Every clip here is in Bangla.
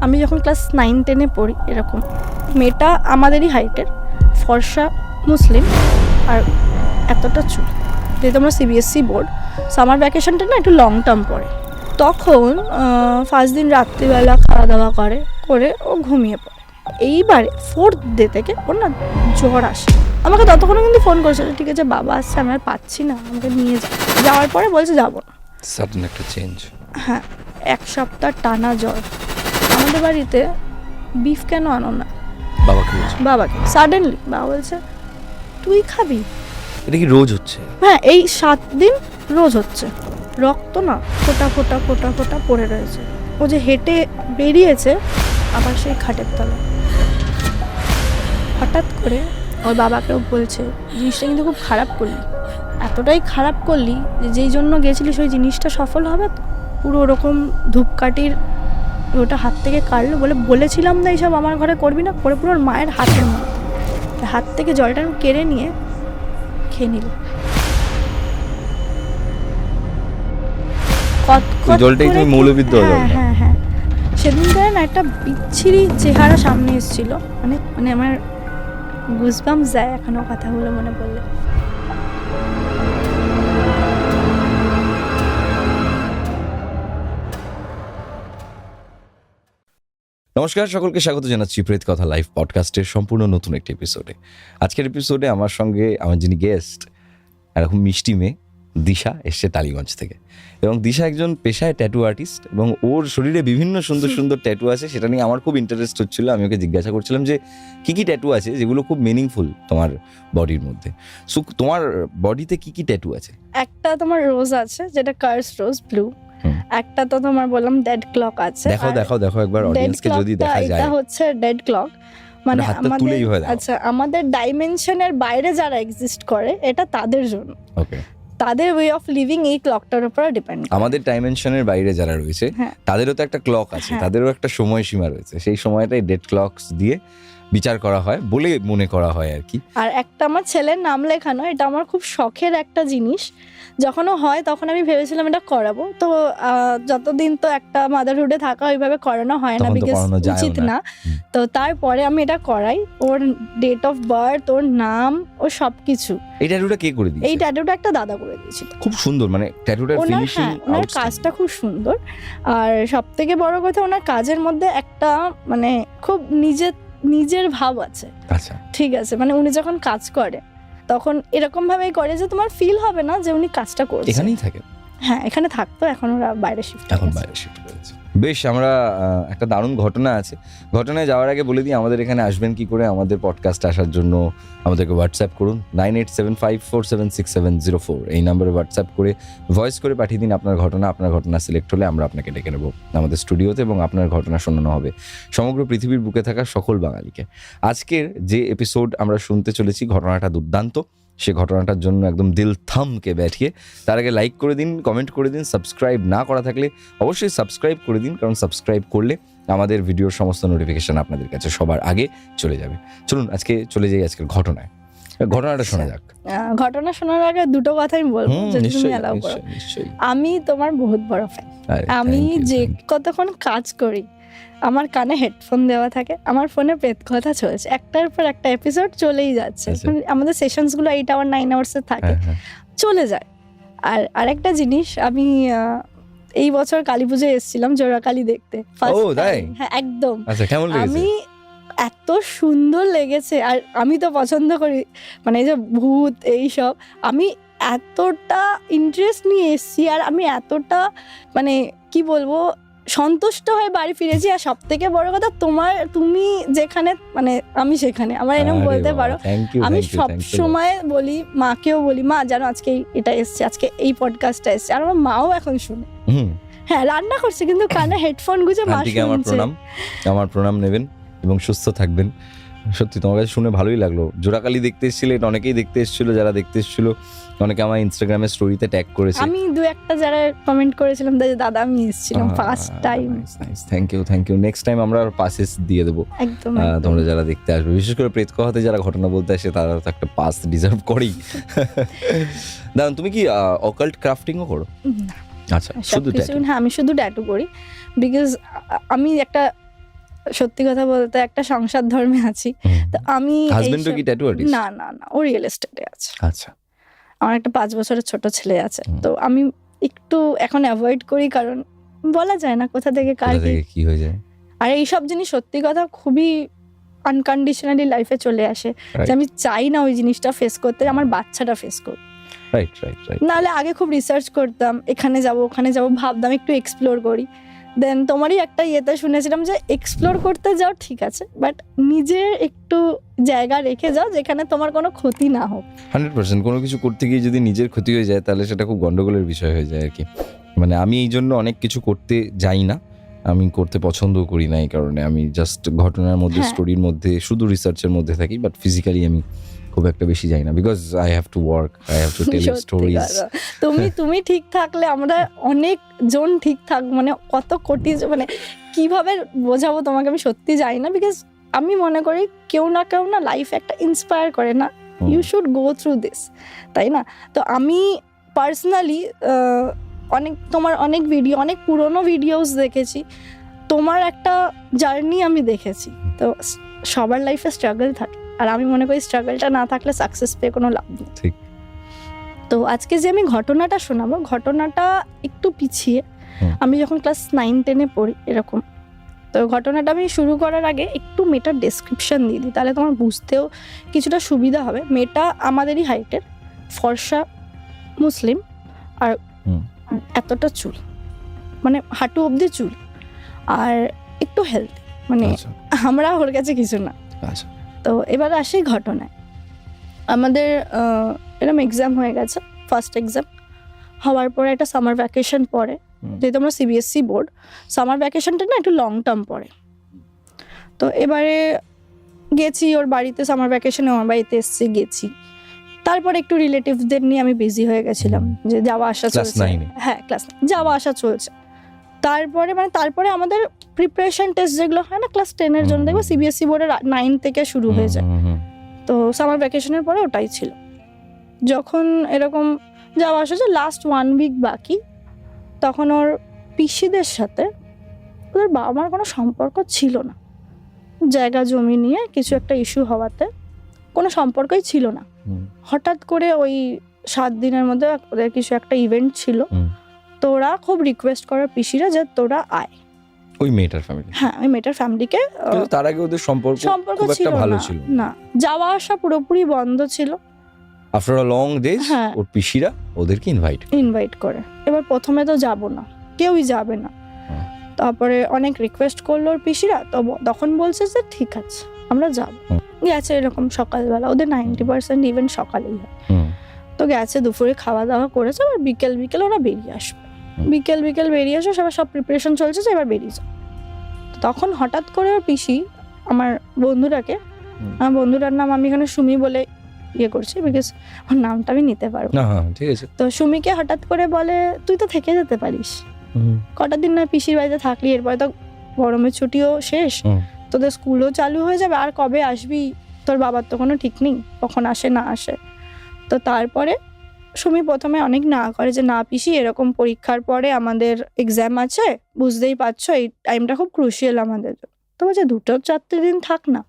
আমি যখন ক্লাস 9-10 পড়ি, এরকম মেয়েটা আমাদেরই হাইটের, ফর্সা, মুসলিম, আর এতটা চুল। যেহেতু আমরা সিবিএসসি বোর্ড, সামার ভ্যাকেশনটা না একটু লং টার্ম পড়ে। তখন ফার্স্ট দিন রাত্রিবেলা খাওয়া দাওয়া করে ও ঘুমিয়ে পড়ে। এইবারে 4th ডে থেকে ওর না জ্বর আসে। আমাকে ততক্ষণে কিন্তু ফোন করেছিল, ঠিক আছে বাবা আসছে, আমি আর পাচ্ছি না, আমাকে নিয়ে যাওয়ার পরে বলছে যাবো না। সাডেন একটা চেঞ্জ। হ্যাঁ, 1 সপ্তাহ টানা জ্বর। আমাদের বাড়িতে বিফ কেন আনো না বাবাকে। সাডেনলি বাবা বলছে তুই খাবি। এটা কি রোজ হচ্ছে? হ্যাঁ, এই 7 দিন রোজ হচ্ছে। রক্ত না ফোটা ফোটা ফোটা ফোটা পড়ে রয়েছে। ও যে হেঁটে বেরিয়েছে আবার সেই খাটের তলায়। হঠাৎ করে ওর বাবাকেও বলছে জিনিসটা কিন্তু খুব খারাপ করলি, এতটাই খারাপ করলি যে যেই জন্য গেছিলিস ওই জিনিসটা সফল হবে তো। পুরো ওরকম ধূপকাঠির ওটা হাত থেকে কাটলো, বলেছিলাম না এইসব আমার ঘরে করবি না, করে পুরো ওর মায়ের হাতের মধ্যে হাত থেকে জলটা কেড়ে নিয়ে খেয়ে নিল। জলটাই তুমি মৌলবিদ্য। হ্যাঁ হ্যাঁ, সেদিনকার না একটা বিচ্ছিরি চেহারা সামনে এসেছিল, মানে আমার গুজবাম্পস যায় এখনো কথাগুলো মনে পড়লে। নমস্কার, সকলকে স্বাগত জানাচ্ছি প্রেত কথা লাইভ পডকাস্টের সম্পূর্ণ নতুন একটি এপিসোডে। আজকের এপিসোডে আমার সঙ্গে আমার যিনি গেস্ট, এরকম মিষ্টি মেয়ে দিশা এসছে টালিগঞ্জ থেকে। এবং দিশা একজন পেশায় ট্যাটু আর্টিস্ট এবং ওর শরীরে বিভিন্ন সুন্দর সুন্দর ট্যাটু আছে, সেটা নিয়ে আমার খুব ইন্টারেস্ট হচ্ছিল। আমি ওকে জিজ্ঞাসা করছিলাম যে কী কী ট্যাটু আছে যেগুলো খুব মিনিংফুল তোমার বডির মধ্যে। সো তোমার বডিতে কী কী ট্যাটু আছে? একটা তোমার রোজ আছে, যেটা কার্স রোজ ব্লু। একটা তো তোমার বললাম ডেড ক্লক আছে। দেখো একবার অডিয়েন্সকে যদি দেখা যায়। এটা হচ্ছে ডেড ক্লক, মানে আমাদের ডাইমেনশনের বাইরে যারা এক্সিস্ট করে এটা তাদের জন্য। ওকে, তাদের ওয়ে অফ লিভিং এই ক্লকটার উপর ডিপেন্ড করে। আমাদের ডাইমেনশনের বাইরে যারা রয়েছে তাদেরও তো একটা ক্লক আছে, তাদেরও একটা সময়সীমা রয়েছে। সেই সময়টাই ডেড ক্লকস দিয়ে বিচার করা হয় বলে মনে করা হয় আর কি। আর একটা আমার ছেলের নাম লেখানো, এটা আমার খুব শখের একটা জিনিস। যখনও হয় তখন আমি ভেবেছিলাম এটা করাবো, তো যতদিন তো একটা মাদারহুডে থাকা ওইভাবে করানো হয় না, বিকজ উচিত না। তো তারপরে আমি এটা করাই, ওর ডেট অফ বার্থ, ওর নাম, ও সবকিছু। এই ট্যাটুটা কে করে দিয়েছে? এই ট্যাটুটা একটা দাদা করে দিয়েছিল। খুব সুন্দর, মানে ট্যাটুটার ফিনিশিং, ওনার কাজটা খুব সুন্দর। আর সবথেকে বড় কথা, ওনার কাজের মধ্যে একটা মানে খুব নিজের ভাব আছে। আচ্ছা, ঠিক আছে, মানে উনি যখন কাজ করে তখন এরকম ভাবেই করে যে তোমার ফিল হবে না যে উনি কাজটা করছে। এখানেই থাকে? হ্যাঁ, এখানে থাকতো, এখন ওরা বাইরে শিফট করেছে। বেশ, আমরা একটা দারুণ ঘটনা আছে। ঘটনায় যাওয়ার আগে বলে দিই আমাদের এখানে আসবেন কি করে। আমাদের পডকাস্ট আসার জন্য আমাদেরকে হোয়াটসঅ্যাপ করুন 9875476704। এই নাম্বারে হোয়াটসঅ্যাপ করে ভয়েস করে পাঠিয়ে দিন আপনার ঘটনা সিলেক্ট হলে আমরা আপনাকে ডেকে নেব আমাদের স্টুডিওতে এবং আপনার ঘটনা শোনানো হবে সমগ্র পৃথিবীর বুকে থাকা সকল বাঙালিকে। আজকের যে এপিসোড আমরা শুনতে চলেছি, ঘটনাটা দুর্দান্ত। সে ঘটনাটার জন্য একদম দিল থামকে ব্যাঠিয়ে তার আগে লাইক করে দিন, কমেন্ট করে দিন। সাবস্ক্রাইব না করা থাকলে অবশ্যই সাবস্ক্রাইব করে দিন, কারণ সাবস্ক্রাইব করলে আমাদের ভিডিওর সমস্ত নোটিফিকেশন আপনাদের কাছে সবার আগে চলে যাবে। চলুন আজকে চলে যাই আজকের ঘটনাটা শোনা যাক। ঘটনা শোনার আগে দুটো কথা আমি বলবো, যদি তুমি অ্যালাউ করো। আমি তোমার বহুত বড় ফ্যান। আমি যে কতক্ষণ কাজ করি আমার কানে হেডফোন দেওয়া থাকে, আমার ফোনে প্রেত কথা চলছে, একটার পর একটা এপিসোড চলেই যাচ্ছে। আমাদের সেশনসগুলো 8 আওয়ার 9 আওয়ার্সের থাকে, চলে যায়। আর আরেকটা জিনিস, আমি এই বছর কালী পুজোয় এসেছিলাম জোড়াকালী দেখতে। হ্যাঁ একদম। আমি এত সুন্দর লেগেছে, আর আমি তো পছন্দ করি মানে এই যে ভূত এইসব, আমি এতটা ইন্টারেস্ট নিয়ে এসেছি, আর আমি এতটা মানে কি বলবো সন্তুষ্ট হয়ে বাড়ি ফিরেছি। আর সব থেকে বড় কথা, তুমি যেখানে মানে আমি সেখানে, আমার এরকম বলতে পারো। আমি সব সময় বলি, মাকেও বলি, মা জানো আজকে এটা এসছে, আজকে এই পডকাস্টটা এসছে। আর আমার মাও এখন শুনে। হ্যাঁ, রান্না করছে কিন্তু কানে হেডফোন গুঁজে মা শুনছে। আমার প্রণাম নেবেন এবং সুস্থ থাকবেন। সত্যি তোমার কাছে শুনে ভালোই লাগলো। জোড়াকালী দেখতে এসেছিলে, এটা অনেকেই দেখতে এসেছিল, যারা দেখতে এসেছিল অনেকে আমার ইনস্টাগ্রামের স্টোরিতে ট্যাগ করেছে। আমি দু একটা যারা কমেন্ট করেছিলাম দাদা আমি এসেছিলাম first time. Thank you. Next time আমরা পাসেস দিয়ে দেবো একদম। তোমরা যারা দেখতে আসবে, বিশেষ করে প্রেত কথাতে যারা ঘটনা বলতে আসে, তারা তো একটা পাস ডিজার্ভ করেই। দাঁড়ান, তুমি কি অকাল্ট ক্রাফটিংও করো? আচ্ছা, শুধু ট্যাটু? হ্যাঁ, আমি শুধু ট্যাটু করি, বিকজ আমি একটা সত্যি কথা বলতে একটা সংসার ধর্মে আছি। তো আমি হাজবেন্ডও কি ট্যাটু আর্টিস্ট? না না না, ও রিয়েল এস্টেটে আছে। আচ্ছা। আমার একটা 5 বছরের ছোট ছেলে আছে। তো আমি একটু এখন অ্যাভয়েড করি, কারণ বলা যায় না কোথা থেকে কার কি হয়ে যায়। আর এইসব জিনিস সত্যি কথা খুবই আনকন্ডিশনালি লাইফে চলে আসে, যে আমি চাই না ওই জিনিসটা ফেস করতে, আমার বাচ্চাটা ফেস করবে। রাইট। নাহলে আগে খুব রিসার্চ করতাম, এখানে যাব ওখানে যাব, ভাবতাম একটু এক্সপ্লোর করি। দেন তোমারই একটা ইয়েতে শুনেছিলাম যে এক্সপ্লোর করতে যাও ঠিক আছে, বাট নিজে একটু জায়গা রেখে যাও যেখানে তোমার কোনো ক্ষতি না হোক। 100% কোনো কিছু করতে গিয়ে যদি নিজের ক্ষতি হয়ে যায় তাহলে সেটা খুব গন্ডগোলের বিষয় হয়ে যায় আর কি। মানে আমি এই জন্য অনেক কিছু করতে যাই না, আমি করতে পছন্দও করি না। এই কারণে আমি জাস্ট ঘটনার মধ্যে, স্টোরির মধ্যে, শুধু রিসার্চের মধ্যে থাকি, বাট ফিজিক্যালি আমি খুব একটা বেশি যাই না, because I have to work, I have to tell stories. তুমি ঠিক থাকলে আমরা অনেক জন ঠিক থাক, মানে কত কোটি, মানে কিভাবে বোঝাবো তোমাকে আমি সত্যি জানি না, বিকজ আমি মনে করি কেউ না লাইফ একটা ইন্সপায়ার করে না, you should go through this, তাই না? তো আমি পার্সোনালি তোমার অনেক ভিডিও, অনেক পুরোনো ভিডিওস দেখেছি, তোমার একটা জার্নি আমি দেখেছি। তো সবার লাইফে স্ট্রাগল থাকে, আর আমি মনে করি স্ট্রাগলটা না থাকলে সাকসেস পেয়ে কোনো লাভ নেই। ঠিক। তো আজকে যে আমি ঘটনাটা শোনাবো, ঘটনাটা একটু পিছিয়ে, আমি যখন ক্লাস 9-10 পড়ি এরকম। তো ঘটনাটা আমি শুরু করার আগে একটু মেয়েটার ডেসক্রিপশন দিয়ে দিই, তাহলে তোমার বুঝতেও কিছুটা সুবিধা হবে। মেয়েটা আমাদেরই হাইটের, ফর্সা, মুসলিম, আর এতটা চুল, মানে হাঁটু অবধি চুল, আর একটু হেলদি, মানে আমরা ওর কাছে কিছু না। তো এবার আসি ঘটনায়। আমাদের এরকম এক্সাম হয়ে গেছে, ফার্স্ট এক্সাম হওয়ার পরে একটা সামার ভ্যাকেশন পড়ে, যেহেতু আমরা সিবিএসসি বোর্ড, সামার ভ্যাকেশনটা না একটু লং টার্ম পড়ে। তো এবারে গেছি ওর বাড়িতে, সামার ভ্যাকেশনে আমার বাড়িতে এসছি, গেছি। তারপর একটু রিলেটিভসদের নিয়ে আমি বিজি হয়ে গেছিলাম, যে যাওয়া আসা চলছে। হ্যাঁ, ক্লাস যাওয়া আসা চলছে। তারপরে আমাদের প্রিপারেশন টেস্ট যেগুলো হয় না ক্লাস 10-এর জন্য, দেখবো সিবিএসসি বোর্ডের 9 থেকে শুরু হয়ে যায়। তো সামার ভ্যাকেশনের পরে ওটাই ছিল। যখন এরকম যাওয়া আসা লাস্ট 1 উইক বাকি, তখন ওর পিসিদের সাথে ওদের বাবা মার কোনো সম্পর্ক ছিল না, জায়গা জমি নিয়ে কিছু একটা ইস্যু হওয়াতে কোনো সম্পর্কই ছিল না। হঠাৎ করে ওই 7 দিনের মধ্যে ওদের কিছু একটা ইভেন্ট ছিল, তো ওরা খুব রিকোয়েস্ট করার পিসিরা যে তোরা আয়। ওই মেয়েটার ফ্যামিলি? হ্যাঁ, ওই মেয়েটার ফ্যামিলিকে। তার আগে ওদের সম্পর্ক খুব একটা ভালো ছিল না, যাওয়া আসা পুরোপুরি বন্ধ ছিল। আফটার আ লং ডেজ ওর পিসিরা ওদেরকে ইনভাইট করে। এবার প্রথমে তো যাব না, কেউই যাবে না। তারপরে অনেক রিকোয়েস্ট করলো ওর পিসিরা, তো তখন বলছে যে ঠিক আছে আমরা যাব। গেছে এরকম সকালবেলা, ওদের 90% ইভেন্ট সকালেই হয়। তো গেছে, দুপুরে খাওয়া দাওয়া করেছে, আর বিকেল ওরা বেরিয়ে আসবে। বিকেল বেরিয়ে আসে, সব প্রিপারেশন চলছে যে এবার বেরিয়ে যাও। তখন হঠাৎ করে ওর পিসি আমার বন্ধুটাকে, আমার বন্ধুটার নাম আমি এখানে সুমি বলে ইয়ে করছি, বিকজ ওর নামটা আমি নিতে পারবো না। ঠিক আছে। তো সুমিকে হঠাৎ করে বলে তুই তো থেকে যেতে পারিস, কটা দিন না পিসির বাড়িতে থাকলি, এরপরে তো গরমের ছুটিও শেষ, তোদের স্কুলও চালু হয়ে যাবে, আর কবে আসবি তোর বাবার তো কোনো ঠিক নেই, কখন আসে না আসে। তো তারপরে সুমি প্রথমে অনেক না করে, যে না পিসি এরকম পরীক্ষার পরে আমাদের এক্সাম আছে, বুঝতেই পারছো এই টাইমটা খুব ক্রুশিয়াল আমাদের। তো বলছে 2-4 দিন থাক না।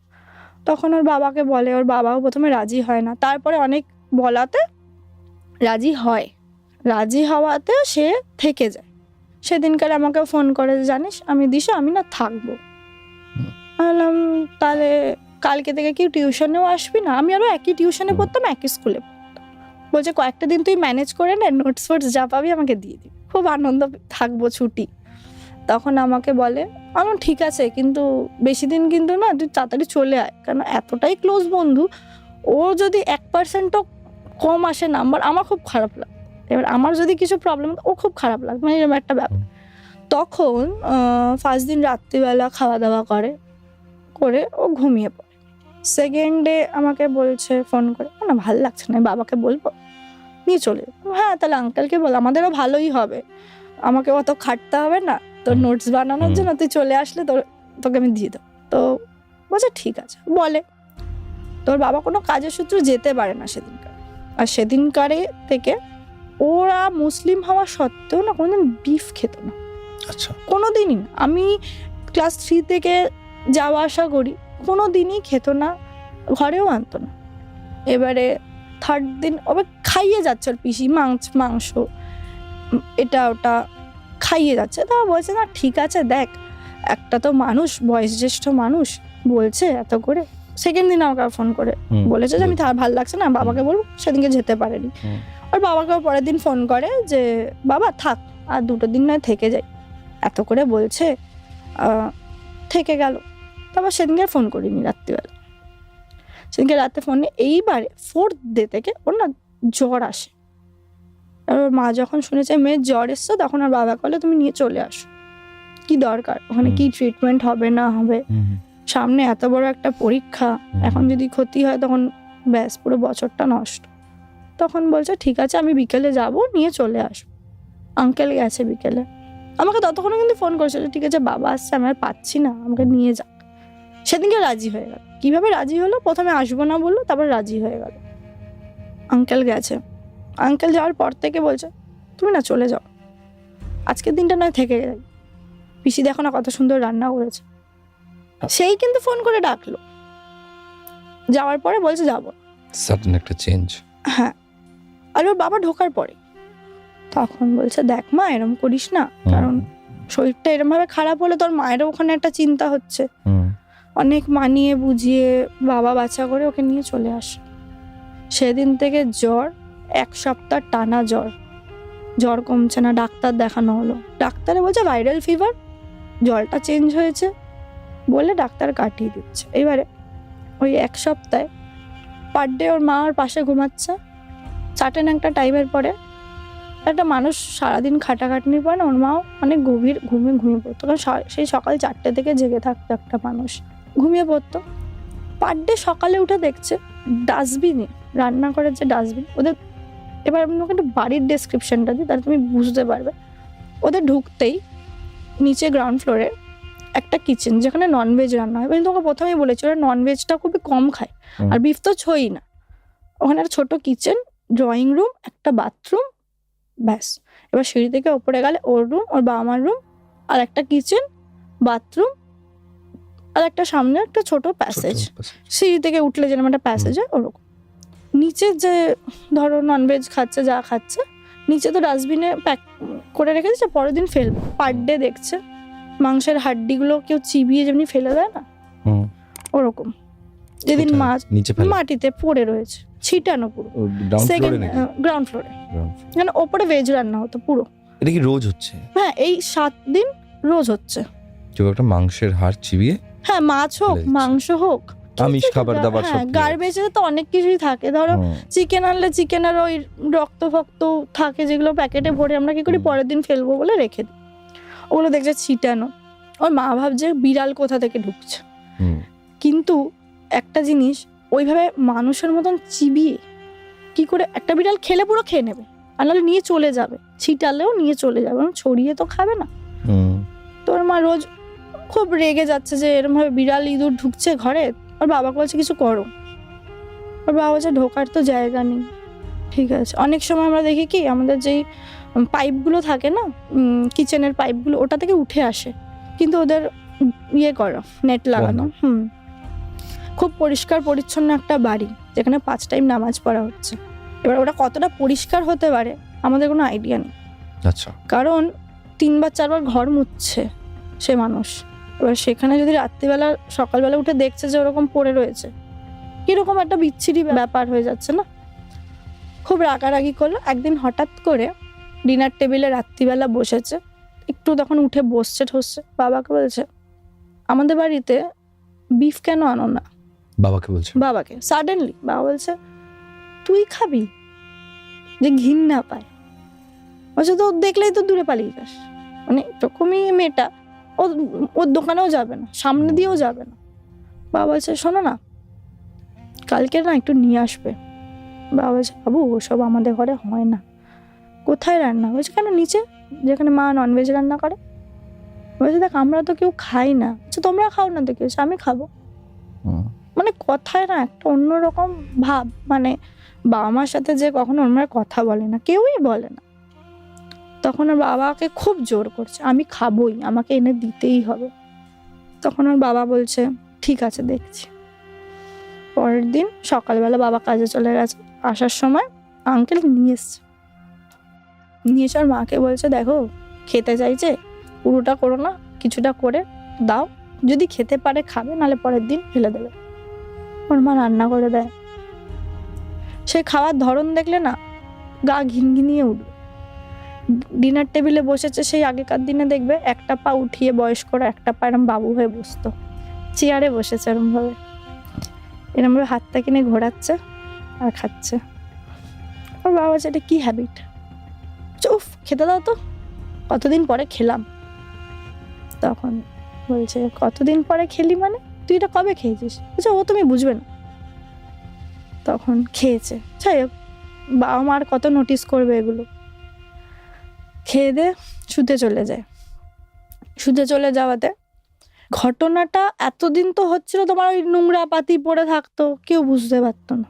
তখন ওর বাবাকে বলে, ওর বাবাও প্রথমে রাজি হয় না, তারপরে অনেক বলাতে রাজি হওয়াতে সে থেকে যায়। সেদিনকার আমাকে ফোন করে, জানিস আমি দিশা, আমি না থাকবো। বললাম তাহলে কালকে থেকে কি টিউশনেও আসবি না? আমি আরও একই টিউশনে পড়তাম, একই স্কুলে পড়তাম। বলছে কয়েকটা দিন তুই ম্যানেজ করে নে, নোটস ফোটস যা পাবি আমাকে দিয়ে দিবি, খুব আনন্দ থাকবো ছুটি। তখন আমাকে বলে, আমার ঠিক আছে, কিন্তু বেশি দিন কিন্তু না, তুই তাড়াতাড়ি চলে আয়, কারণ এতটাই ক্লোজ বন্ধু, ও যদি 1%ও কম আসে নাম্বার, আমার খুব খারাপ লাগে। এবার আমার যদি কিছু প্রবলেম, ও খুব খারাপ লাগে, মানে এরকম একটা ব্যাপার। তখন ফার্স্ট দিন রাত্রিবেলা খাওয়া দাওয়া করে ও ঘুমিয়ে পড়ে। সেকেন্ড ডে আমাকে বলছে ফোন করে, না ভালো লাগছে না, বাবাকে বলবো নিয়ে চলে যাবো। হ্যাঁ তাহলে আঙ্কেলকে বল, আমাদেরও ভালোই হবে, আমাকে অত খাটতে হবে না তোর নোটস বানানোর জন্য, তুই চলে আসলে তোকে আমি দিয়ে দেবো। তো বলছে ঠিক আছে। বলে তোর বাবা কোনো কাজের সূত্রে যেতে পারে না সেদিনকার, আর সেদিনকারে থেকে ওরা মুসলিম হওয়া সত্ত্বেও না কোনোদিন বিফ খেত না। আচ্ছা। কোনোদিনই না। আমি ক্লাস 3 থেকে যাওয়া আসা করি, কোনো দিনই খেত না, ঘরেও আনতো না। এবারে থার্ড দিন ওকে খাইয়ে যাচ্ছে ওর পিসি, মাংস এটা ওটা খাইয়ে যাচ্ছে। তা বলছে না ঠিক আছে দেখ, একটা তো মানুষ, বয়স জ্যেষ্ঠ মানুষ বলছে এত করে। সেকেন্ড দিন আমাকে ফোন করে বলেছে যে আমি ভালো লাগছে না, বাবাকে বলবো, সেদিনকে যেতে পারেনি। আর বাবাকে পরের দিন ফোন করে যে বাবা থাক, আর 2 দিন নয় থেকে যাই, এত করে বলছে, থেকে গেল। তারপর সেদিনকে ফোন করিনি রাত্রিবেলা। সেদিনকে রাতে ফোনে, এইবারে 4th ডে থেকে ওর না জ্বর আসে। এবার মা যখন শুনেছে মেয়ের জ্বর এসছে, তখন আর বাবা বলে তুমি নিয়ে চলে আসো, কি দরকার, ওখানে কি ট্রিটমেন্ট হবে না হবে, সামনে এত বড় একটা পরীক্ষা, এখন যদি ক্ষতি হয় তখন ব্যাস পুরো বছরটা নষ্ট। তখন বলছে ঠিক আছে আমি বিকেলে যাব, নিয়ে চলে আসবো। আঙ্কেল গেছে বিকেলে, আমাকে ততক্ষণে কিন্তু ফোন করেছিল ঠিক আছে বাবা আসছে, আমি আর পাচ্ছি না, আমাকে নিয়ে যাক। সেদিনকে রাজি হয়ে গেল। কিভাবে রাজি হলো, প্রথমে আসবো না বললো, তারপর রাজি হয়ে গেল। আঙ্কেল গেছে, আঙ্কেল যাওয়ার পর থেকে বলছে তুমি না চলে যাও, আজকের দিনটা নয় থেকে যাই, পিসি দেখো না কত সুন্দর রান্না করেছে। সেই কিন্তু ফোন করে ডাকলো, যাওয়ার পরে বলছে যাবো। সাডেন একটা চেঞ্জ। হ্যাঁ, আর ওর বাবা ঢোকার পরে তখন বলছে দেখ মা এরম করিস না, কারণ শরীরটা এরম ভাবে খারাপ হলে তোর মায়েরও ওখানে একটা চিন্তা হচ্ছে। অনেক মানিয়ে বুঝিয়ে বাবা বাচ্চা করে ওকে নিয়ে চলে আসে। সেদিন থেকে জ্বর, 1 সপ্তাহ টানা জ্বর কমছে না। ডাক্তার দেখানো হলো, ডাক্তারে বলছে ভাইরাল ফিভার, জলটা চেঞ্জ হয়েছে বলে ডাক্তার কাটিয়ে দিচ্ছে। এবারে ওই 1 সপ্তাহে পার ডে ওর মা ওর পাশে ঘুমাচ্ছে। সার্টেন একটা টাইমের পরে একটা মানুষ সারাদিন খাটাখাটনির পর না, ওর মাও অনেক গভীর ঘুমিয়ে পড়তো, কারণ সেই সকাল 4টে থেকে জেগে থাকতো একটা মানুষ, ঘুমিয়ে পড়তো। পার ডে সকালে উঠে দেখছে ডাস্টবিনে, রান্না করার যে ডাস্টবিন ওদের, এবার আমি ওখানে বাড়ির ডেসক্রিপশনটা দিই তাহলে তুমি বুঝতে পারবে। ওদের ঢুকতেই নিচে গ্রাউন্ড ফ্লোরে একটা কিচেন, যেখানে ননভেজ রান্না হয়। আমি তোমাকে প্রথমেই বলেছি ওরা ননভেজটা খুবই কম খায়, আর বিফ তো ছই না। ওখানে একটা ছোট কিচেন, ড্রয়িং রুম, একটা বাথরুম, ব্যাস। এবার সিঁড়ি থেকে ওপরে গেলে ওর রুম, ওর বাবা মার রুম, আর একটা কিচেন, বাথরুম, আর একটা সামনে একটা ছোট প্যাসেজ। সিঁড়ি থেকে উঠলে যেরকম একটা প্যাসেজ হয় ওরকম। নিচে যে ধরো ননভেজ খাচ্ছে, যা খাচ্ছে, নিচে তো ডাস্টবিনে প্যাক করে রেখে দিচ্ছে, পরের দিন ফেলবে। পার ডে দেখছে মাংসের হাড্ডিগুলো কেউ চিবিয়ে যেমনি ফেলে দেয় না, ওরকম। যেদিন মাছ মাটিতে পড়ে রয়েছে, ছিটানো পুরো গ্রাউন্ড ফ্লোরে, মানে ওপরে ভেজ রান্না হতো পুরো। এটা কি রোজ হচ্ছে? হ্যাঁ, এই 7 দিন রোজ হচ্ছে। কেউ একটা মাংসের হাড় চিবিয়ে, হ্যাঁ মাছ হোক মাংস হোক, আমিষ খাবার দাবার, হ্যাঁ গার্বেজে তো অনেক কিছুই থাকে। ধরো চিকেন আনলে চিকেনের ওই রক্ত ফক্ত থাকে, যেগুলো প্যাকেটে ভরে আমরা কি করি পরের দিন ফেলবো বলে রেখে দিই, ওগুলো দেখছে ছিটানো। ওর মা ভাবছে বিড়াল কোথা থেকে ঢুকছে, কিন্তু একটা জিনিস ওইভাবে মানুষের মতন চিবিয়ে কি করে, একটা বিড়াল খেলে পুরো খেয়ে নেবে, আর নাহলে নিয়ে চলে যাবে, ছিটালেও নিয়ে চলে যাবে, ছড়িয়ে তো খাবে না। তোর মা রোজ খুব রেগে যাচ্ছে যে এরকম ভাবে বিড়াল ইঁদুর ঢুকছে ঘরে। ওর বাবাকে বলছে কিছু করো, ওর বাবা বলছে ঢোকার তো জায়গা নেই। ঠিক আছে, অনেক সময় আমরা দেখি কি আমাদের যেই পাইপগুলো থাকে না, কিচেনের পাইপগুলো, ওটা থেকে উঠে আসে, কিন্তু ওদের ইয়ে করো, নেট লাগানো। খুব পরিষ্কার পরিচ্ছন্ন একটা বাড়ি, যেখানে 5 টাইম নামাজ পড়া হচ্ছে। এবার ওটা কতটা পরিষ্কার হতে পারে আমাদের কোনো আইডিয়া নেই। আচ্ছা, কারণ 3 বার 4 বার ঘর মুছছে সে মানুষ। এবার সেখানে যদি রাত্রিবেলা সকালবেলা উঠে দেখছে যে ওরকম পড়ে রয়েছে, কিরকম একটা বিচ্ছিরি ব্যাপার হয়ে যাচ্ছে না। খুব রাগারাগি করলো। একদিন হঠাৎ করে ডিনার টেবিলে রাত্রিবেলা বসেছে, একটু তখন উঠে বসছে ঠসছে, বাবাকে বলছে আমাদের বাড়িতে বিফ কেন আনো না। বাবাকে বলছে, বাবাকে সাডেনলি বাবা বলছে তুই খাবি, যে ঘৃণা পায়। বলছে তো দেখলেই তো দূরে পালিয়ে যাস, মানে এরকমই মেয়েটা, ওর দোকানেও যাবে না, সামনে দিয়েও যাবে না। বাবা বলছে শোনো না, কালকে না একটু নিয়ে আসবে। বাবা বলছে বাবু ওসব আমাদের ঘরে হয় না। কোথায় রান্না? বলছে কেন নিচে, যেখানে মা ননভেজ রান্না করে। বলছে দেখ আমরা তো কেউ খাই না। আচ্ছা তোমরা খাও না তো, কেউ আমি খাবো। মানে কথায় না একটা অন্যরকম ভাব, মানে বাবা মার সাথে যে কখনো ওর মায়ের কথা বলে না, কেউই বলে না। তখন ওর বাবাকে খুব জোর করছে, আমি খাবোই, আমাকে এনে দিতেই হবে। তখন ওর বাবা বলছে ঠিক আছে দেখছি। পরের দিন সকালবেলা বাবা কাজে চলে গেছে, আসার সময় আঙ্কেল নিয়ে এসছে, নিয়ে এসে ওর মাকে বলছে দেখো খেতে চাইছে, পুরোটা করো না, কিছুটা করে দাও, যদি খেতে পারে খাবে, নাহলে পরের দিন ফেলে দেবে। ওর মা রান্না করে দেয়। সে খাওয়ার ধরন দেখলে না গা ঘিনঘিনিয়ে উঠবে। ডিনার টেবিলে বসেছে সেই আগেকার দিনে দেখবে একটা পা উঠিয়ে বয়স্করা একটা পা এরম বাবু হয়ে বসতো, চেয়ারে বসেছে এরমভাবে, এরমভাবে হাতটা কিনে ঘোরাচ্ছে আর খাচ্ছে। ওর বাবা বলছে এটা কি হ্যাবিট? উফ খেতে দাও তো, কতদিন পরে খেলাম। তখন বলছে কতদিন পরে খেলি মানে, তুই এটা কবে খেয়েছিস? বলছে ও তুমি বুঝবে না। তখন খেয়েছে, যাই হোক বাবা মার কত নোটিস করবে এগুলো। খেয়ে দে শুতে চলে যায়। শুতে চলে যাওয়াতে ঘটনাটা এতদিন তো হচ্ছিল তোমার ওই নোংরা পাতি পড়ে থাকতো, কেউ বুঝতে পারতো না।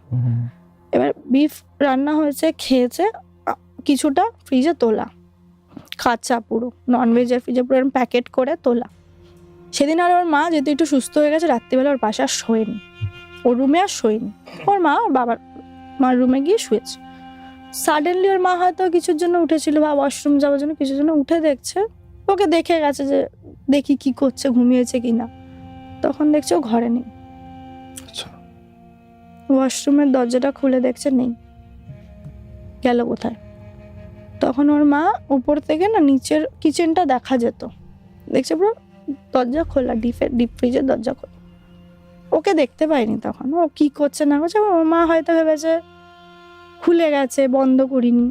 এবার বিফ রান্না হয়েছে, খেয়েছে, কিছুটা ফ্রিজে তোলা, কাঁচা পুরো ননভেজের ফ্রিজে পুরো প্যাকেট করে তোলা। সেদিন আর ওর মা যেহেতু একটু সুস্থ হয়ে গেছে, রাত্রিবেলা ওর পাশে আর শোয়নি, ওর রুমে আর শোয়নি। ওর মা ওর বাবার মার রুমে গিয়ে শুয়েছে। সাডেনলি ওর মা হয়তো কিছুর জন্য উঠেছিল বা ওয়াশরুম যাওয়ার জন্য কিছুর জন্য উঠে দেখছে, ওকে দেখে গেছে যে দেখি কি করছে, ঘুমিয়েছে কিনা। তখন দেখছে ও ঘরে নেই। ওয়াশরুমের দরজাটা খুলে দেখছে নেই, গেল কোথায়? তখন ওর মা উপর থেকে না নিচের কিচেনটা দেখা যেত, দেখছে পুরো দরজা খোলা, ডিপ ফ্রিজের দরজা খোলা। ওকে দেখতে পাইনি তখন, ও কি করছে না করছে। ওর মা হয়তো ভেবেছে খুলে গেছে, বন্ধ করিনি,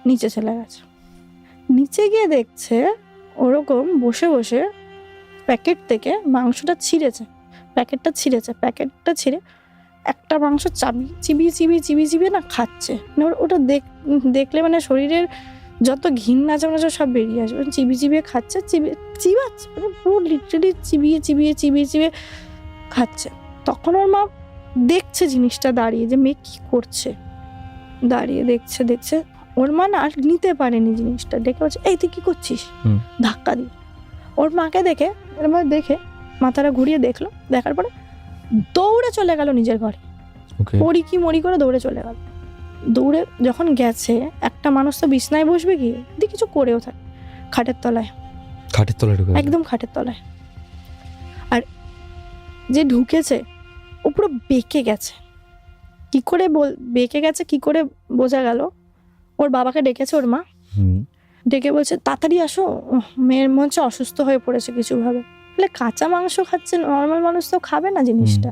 নিচে চলে গেছে। নিচে গিয়ে দেখছে ওরকম বসে বসে প্যাকেট থেকে মাংসটা ছিঁড়েছে, প্যাকেটটা ছিঁড়ে একটা মাংস চিবিয়ে না খাচ্ছে। মানে ওটা দেখলে মানে শরীরের যত ঘিন্না আছে মানে সব বেরিয়ে আসবে। চিবিয়ে খাচ্ছে, চিবাচ্ছে, মানে পুরো লিটারালি চিবিয়ে খাচ্ছে। তখন ওর মা দেখছে জিনিসটা দাঁড়িয়ে, যে মেয়ে কি করছে, দাঁড়িয়ে দেখছে। ওর মা না আর নিতে পারেনি জিনিসটা, ডেকে বলছে এই তুই কি করছিস, ধাক্কা দিয়ে। ওর মাকে দেখে মাথাটা ঘুরিয়ে দেখলো, দেখার পরে দৌড়ে চলে গেল নিজের ঘরে, পড়ি কি মরি করে দৌড়ে চলে গেল। দৌড়ে যখন গেছে, একটা মানুষ তো বিছনায় বসবে কি, যদি কিছু করেও থাকে, খাটের তলায় একদম খাটের তলায়। আর যে ঢুকেছে ও পুরো বেঁকে গেছে। কি করে বোঝা গেল, ওর বাবাকে ডেকেছে ওর মা, ডেকে বলছে তাড়াতাড়ি আসো, মেয়ের মনে হচ্ছে অসুস্থ হয়ে পড়েছে কিছু ভাবে। বলে কাঁচা মাংস খাচ্ছে, নর্মাল মানুষ তো খাবে না জিনিসটা।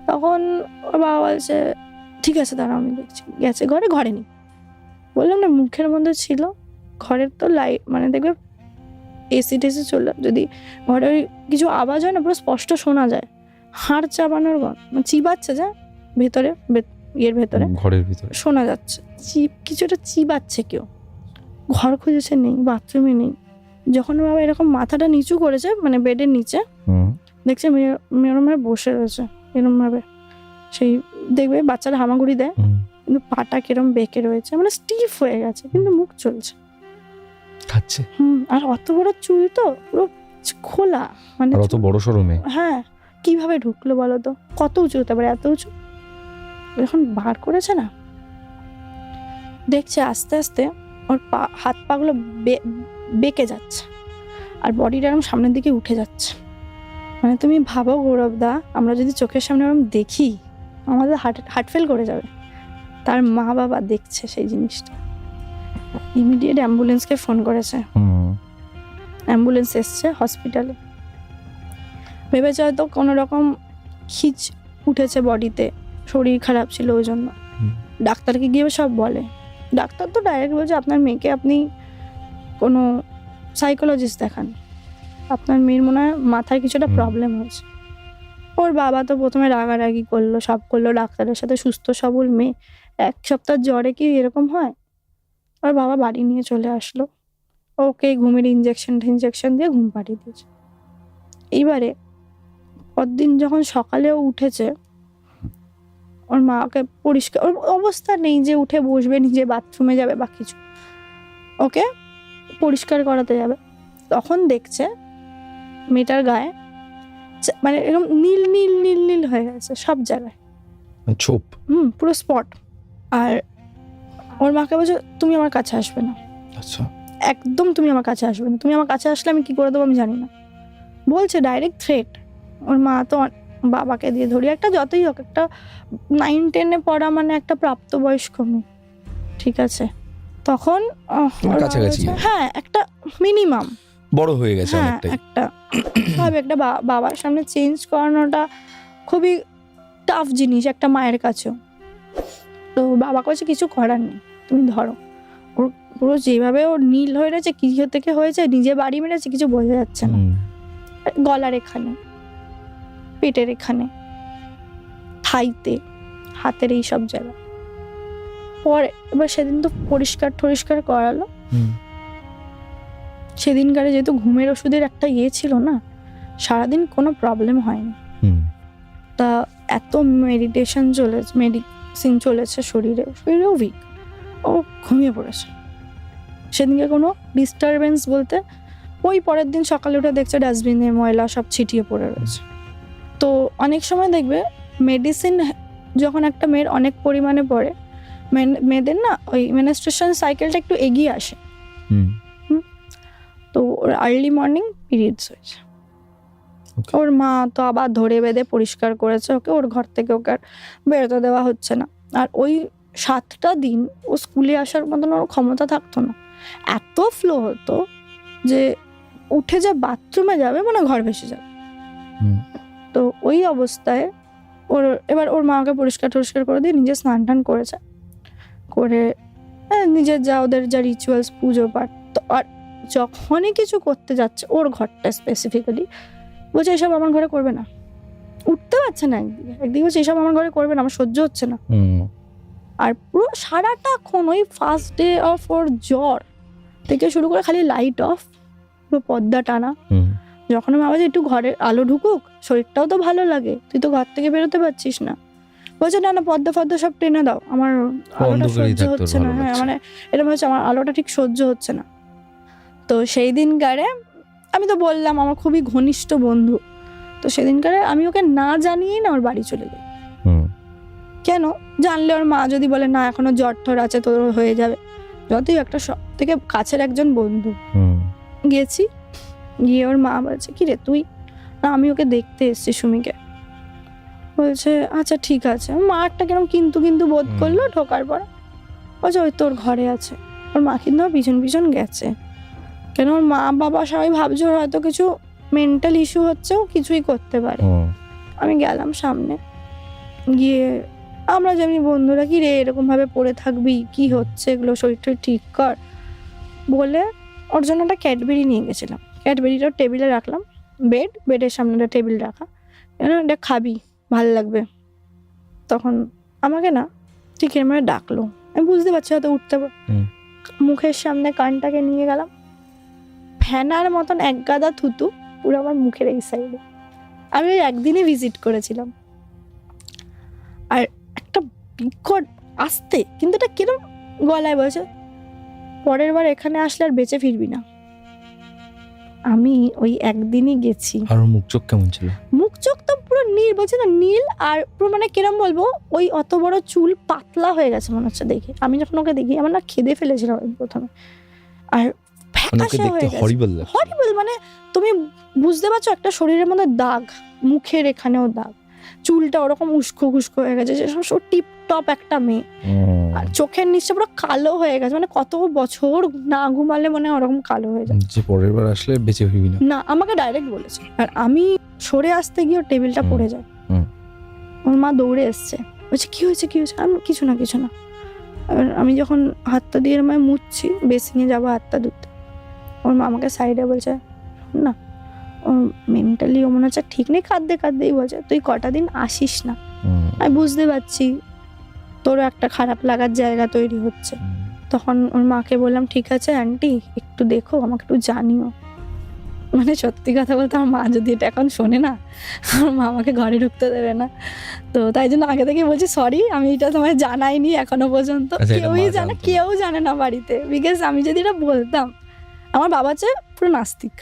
তখন ওর বাবা বলছে ঠিক আছে দাঁড়াও আমি দেখছি। গেছে ঘরে নেই। বললাম না মুখের মধ্যে ছিল, ঘরের তো লাইট মানে দেখবে এসি টেসি চলে, যদি ঘরে ওই কিছু আওয়াজ হয় না পুরো স্পষ্ট শোনা যায়, হাড় চাবানোর চিবাচ্ছে যে ভেতরে ঘরের ভিতরে শোনা যাচ্ছে, কিছুটা চিবাচ্ছে কেউ। ঘর খুঁজেছে নেই, বাথরুমে নেই। যখন বাবা এরকম মাথাটা নিচু করেছে মানে বেডের নিচে, দেখছে মেয়ে বসে রয়েছে এরম ভাবে, সেই দেখবে বাচ্চারা হামাগুড়ি দেয় কিন্তু পাটা কিরম বেঁকে রয়েছে, মানে স্টিফ হয়ে গেছে, কিন্তু মুখ চলছে, খাচ্ছে। আর অত বড় চুল তো পুরো খোলা, মানে অত বড় সরমে। হ্যাঁ, কিভাবে ঢুকলো বলো তো, কত উঁচু হতে পারে, এত উঁচু। যখন বার করেছে না, দেখছে আস্তে আস্তে ওর হাত পাগুলো বেঁকে যাচ্ছে আর বডিটা এরকম সামনের দিকে উঠে যাচ্ছে। মানে তুমি ভাবো গৌরব দা, আমরা যদি চোখের সামনে এরকম দেখি আমাদের হার্ট ফেল করে যাবে। তার মা বাবা দেখছে সেই জিনিসটা, ইমিডিয়েট অ্যাম্বুলেন্সকে ফোন করেছে। অ্যাম্বুলেন্স এসছে হসপিটালে, ভেবেছে হয়তো কোনো রকম খিচ উঠেছে বডিতে, শরীর খারাপ ছিল ওই জন্য। ডাক্তারকে গিয়ে সব বলে, ডাক্তার তো ডাইরেক্ট বলছে আপনার মেয়েকে আপনি কোনো সাইকোলজিস্ট দেখান, আপনার মেয়ের মনে হয় মাথায় কিছুটা প্রবলেম হয়েছে। ওর বাবা তো প্রথমে রাগারাগি করলো, সব করলো ডাক্তারের সাথে, সুস্থ সবল মেয়ে, 1 সপ্তাহ জ্বরে কি এরকম হয়? ওর বাবা বাড়ি নিয়ে চলে আসলো, ওকে ঘুমের ইঞ্জেকশন দিয়ে ঘুম পাড়িয়ে দিয়েছে। এইবারে পরদিন যখন সকালেও উঠেছে, ওর মাকে পরিষ্কার, ওর অবস্থা নেই যে উঠে বসবে, নিজে বাথরুমে যাবে বা কিছু, ওকে পরিষ্কার করাতে যাবে। তখন দেখছে মেয়েটার গায়ে মানে এরকম নীল নীল নীল নীল হয়ে গেছে সব জায়গায়, ছোপ, পুরো স্পট। আর ওর মাকে বলছে তুমি আমার কাছে আসবে না, আচ্ছা একদম তুমি আমার কাছে আসবে না, তুমি আমার কাছে আসলে আমি কি করে দেবো আমি জানি না, বলছে ডাইরেক্ট থ্রেট। ওর মা তো বাবাকে দিয়ে ধরি, একটা যতই হোক একটা 9-10 পড়া মানে একটা প্রাপ্তবয়স্ক মেয়ে, ঠিক আছে, তখন কাছাকাছি, হ্যাঁ একটা মিনিমাম বড় হয়ে গেছে, হ্যাঁ একটা ভাবে একটা বাবার সামনে চেঞ্জ করানোটা খুবই টাফ জিনিস একটা মায়ের কাছেও। তো বাবা কাছে কিছু করার নেই, তুমি ধরো ওর পুরো যেভাবে ওর নীল হয়ে রয়েছে, কি থেকে হয়েছে, নিজে বাড়ি মেরেছে কিছু বোঝা যাচ্ছে না, গলার এখানে, পেটের এখানে, থাইতে, হাতের এই সব জায়গায়। পরে এবার সেদিন তো পরিষ্কার করালো, সেদিনকারে যেহেতু ঘুমের ওষুধের একটা ছিল না, সারাদিন কোনো প্রবলেম হয়নি। তা এত মেডিসিন চলেছে শরীরেও উইক, ও ঘুমিয়ে পড়েছে। সেদিনকে কোনো ডিস্টারবেন্স বলতে ওই পরের দিন সকালে উঠে দেখছে ডাস্টবিনে ময়লা সব ছিটিয়ে পড়ে রয়েছে। তো অনেক সময় দেখবে মেডিসিন যখন একটা মেয়ের অনেক পরিমাণে পড়ে, মেয়েদের না ওই মেনস্ট্রুয়েশন সাইকেলটা একটু এগিয়ে আসে, তো ওর আর্লি মর্নিং পিরিয়ডস হয়েছে। ওর মা তো আবার ধরে বেঁধে পরিষ্কার করেছে ওকে, ওর ঘর থেকে ওকে আর বেরোতে দেওয়া হচ্ছে না। আর ওই 7টা দিন ও স্কুলে আসার মতন ওর ক্ষমতা থাকতো না, এত ফ্লো হতো যে উঠে যে বাথরুমে যাবে মানে ঘর ভেসে যাবে। তো ওই অবস্থায় এবার ওর মাকে পরিষ্কার করে দিয়ে নিজে স্নান টান করেছে, করে নিজের ওদের যা রিচুয়ালস, পুজো পাঠ। তো আর যখনই কিছু করতে যাচ্ছে ওর ঘরটা স্পেসিফিক্যালি বলছে এসব আমার ঘরে করবে না, উঠতে পারছে না, একদিকে বলছে এসব আমার ঘরে করবে না, আমার সহ্য হচ্ছে না। আর পুরো সারাটাক্ষণ ওই ফার্স্ট ডে অফ ওর জ্বর থেকে শুরু করে খালি লাইট অফ, পুরো পর্দা টানা। যখন আমি ভাবছি একটু ঘরে আলো ঢুকুক, শরীরটাও তো ভালো লাগে, তুই তো ঘর থেকে বেরোতে পারছিস না, বলছে না পর্দা সব টেনে দাও, আমার আলোটা সহ্য হচ্ছে না। হ্যাঁ মানে এরকম হচ্ছে, আমার আলোটা ঠিক সহ্য হচ্ছে না। তো সেই দিনকারে আমি তো বললাম আমার খুবই ঘনিষ্ঠ বন্ধু, তো সেদিনকারে আমি ওকে না জানিয়েই না ওর বাড়ি চলে যাই। কেন জানলে ওর মা যদি বলে না এখনো জ্বর ঠর আছে তোর হয়ে যাবে, যতই একটা সব থেকে কাছের একজন বন্ধু। গেছি, গিয়ে ওর মা বলছে কি রে তুই, না আমি ওকে দেখতে এসছি সুমিকে। বলছে আচ্ছা ঠিক আছে। মা একটা কিরকম কিন্তু বোধ করলো ঢোকার পর, বলছে ওই তোর ঘরে আছে। ওর মা কিন্তু পিছন গেছে, কেন ওর মা বাবা সবাই ভাবছে ওর হয়তো কিছু মেন্টাল ইস্যু হচ্ছে, ও কিছুই করতে পারে। আমি গেলাম সামনে, গিয়ে আমরা যেমনি বন্ধুরা কি রে এরকম ভাবে পড়ে থাকবি, কি হচ্ছে এগুলো, শরীরটা ঠিক কর বলে ওর জন্য একটা ক্যাডবেরি নিয়ে গেছিলাম। ক্যাডবেরিটা টেবিলে রাখলাম, বেডের সামনে একটা টেবিল রাখা, এটা খাবি ভাল লাগবে। তখন আমাকে না ঠিক এরম ডাকলো, আমি বুঝতে পারছি হয়তো উঠতে পারবো, মুখের সামনে কানটাকে নিয়ে গেলাম, ফ্যানার মতন এক গাদা থুতু পুরো আমার মুখের এই সাইডে। আমি ওই একদিনই ভিজিট করেছিলাম। আর একটা বিকট আসতে, কিন্তু এটা কিরম গলায় বলছে পরের বার এখানে আসলে আর বেঁচে ফিরবি না। আমি ওই একদিনই গেছি। আর মুখ চোখ কেমন ছিল? মুখ চোখ তো পুরো নীল, বলছে না নীল, আর পুরো মানে কিরম বলবো, ওই অত বড় চুল পাতলা হয়ে গেছে মনে হচ্ছে দেখে। আমি যখন ওকে দেখি আমার না খেদে ফেলেছিলাম প্রথমে, আর হরিবল মানে তুমি বুঝতে পারছো একটা শরীরের মধ্যে দাগ, মুখের এখানেও দাগ, চুলটা ওরকম উস্কো খুস্কো হয়ে গেছে, সব টিপ টপ একটা মেয়ে, আর চোখের নিচটা পুরো কালো হয়ে গেছে, মানে কত বছর না ঘুমালে মনে ওরকম কালো হয়ে যায়, যে পরের বার আসলে বেঁচে ফিরবি না। না আমাকে ডাইরেক্ট বলেছে। আর আমি সরে আসতে গিয়ে ওর টেবিলটা পড়ে যায়, ওর মা দৌড়ে এসছে, বলছে কি হয়েছে আমি কিছু না। আমি যখন হাতটা দিয়ে মুছছি, বেসিনে যাবো হাতটা ধুতে, ওর মা আমাকে সাইডে বলছে না ওর মেন্টালি ও মনে হচ্ছে ঠিক নেই, কাঁদতেই বলছে তুই কটা দিন আসিস না। আমি বুঝতে পারছি তোরও একটা খারাপ লাগার জায়গা তৈরি হচ্ছে। তখন ওর মাকে বললাম ঠিক আছে আন্টি একটু দেখো, আমাকে একটু জানিও। মানে সত্যি কথা বলতে আমার মা যদি এটা এখন শোনে না, আমার মা আমাকে ঘরে ঢুকতে দেবে না। তো তাই জন্য আগে থেকে বলছি সরি, আমি এটা তোমায় জানাইনি এখনো পর্যন্ত, কেউ জানে না বাড়িতে। বিকজ আমি যদি এটা বলতাম, আমার বাবা হচ্ছে পুরো নাস্তিক,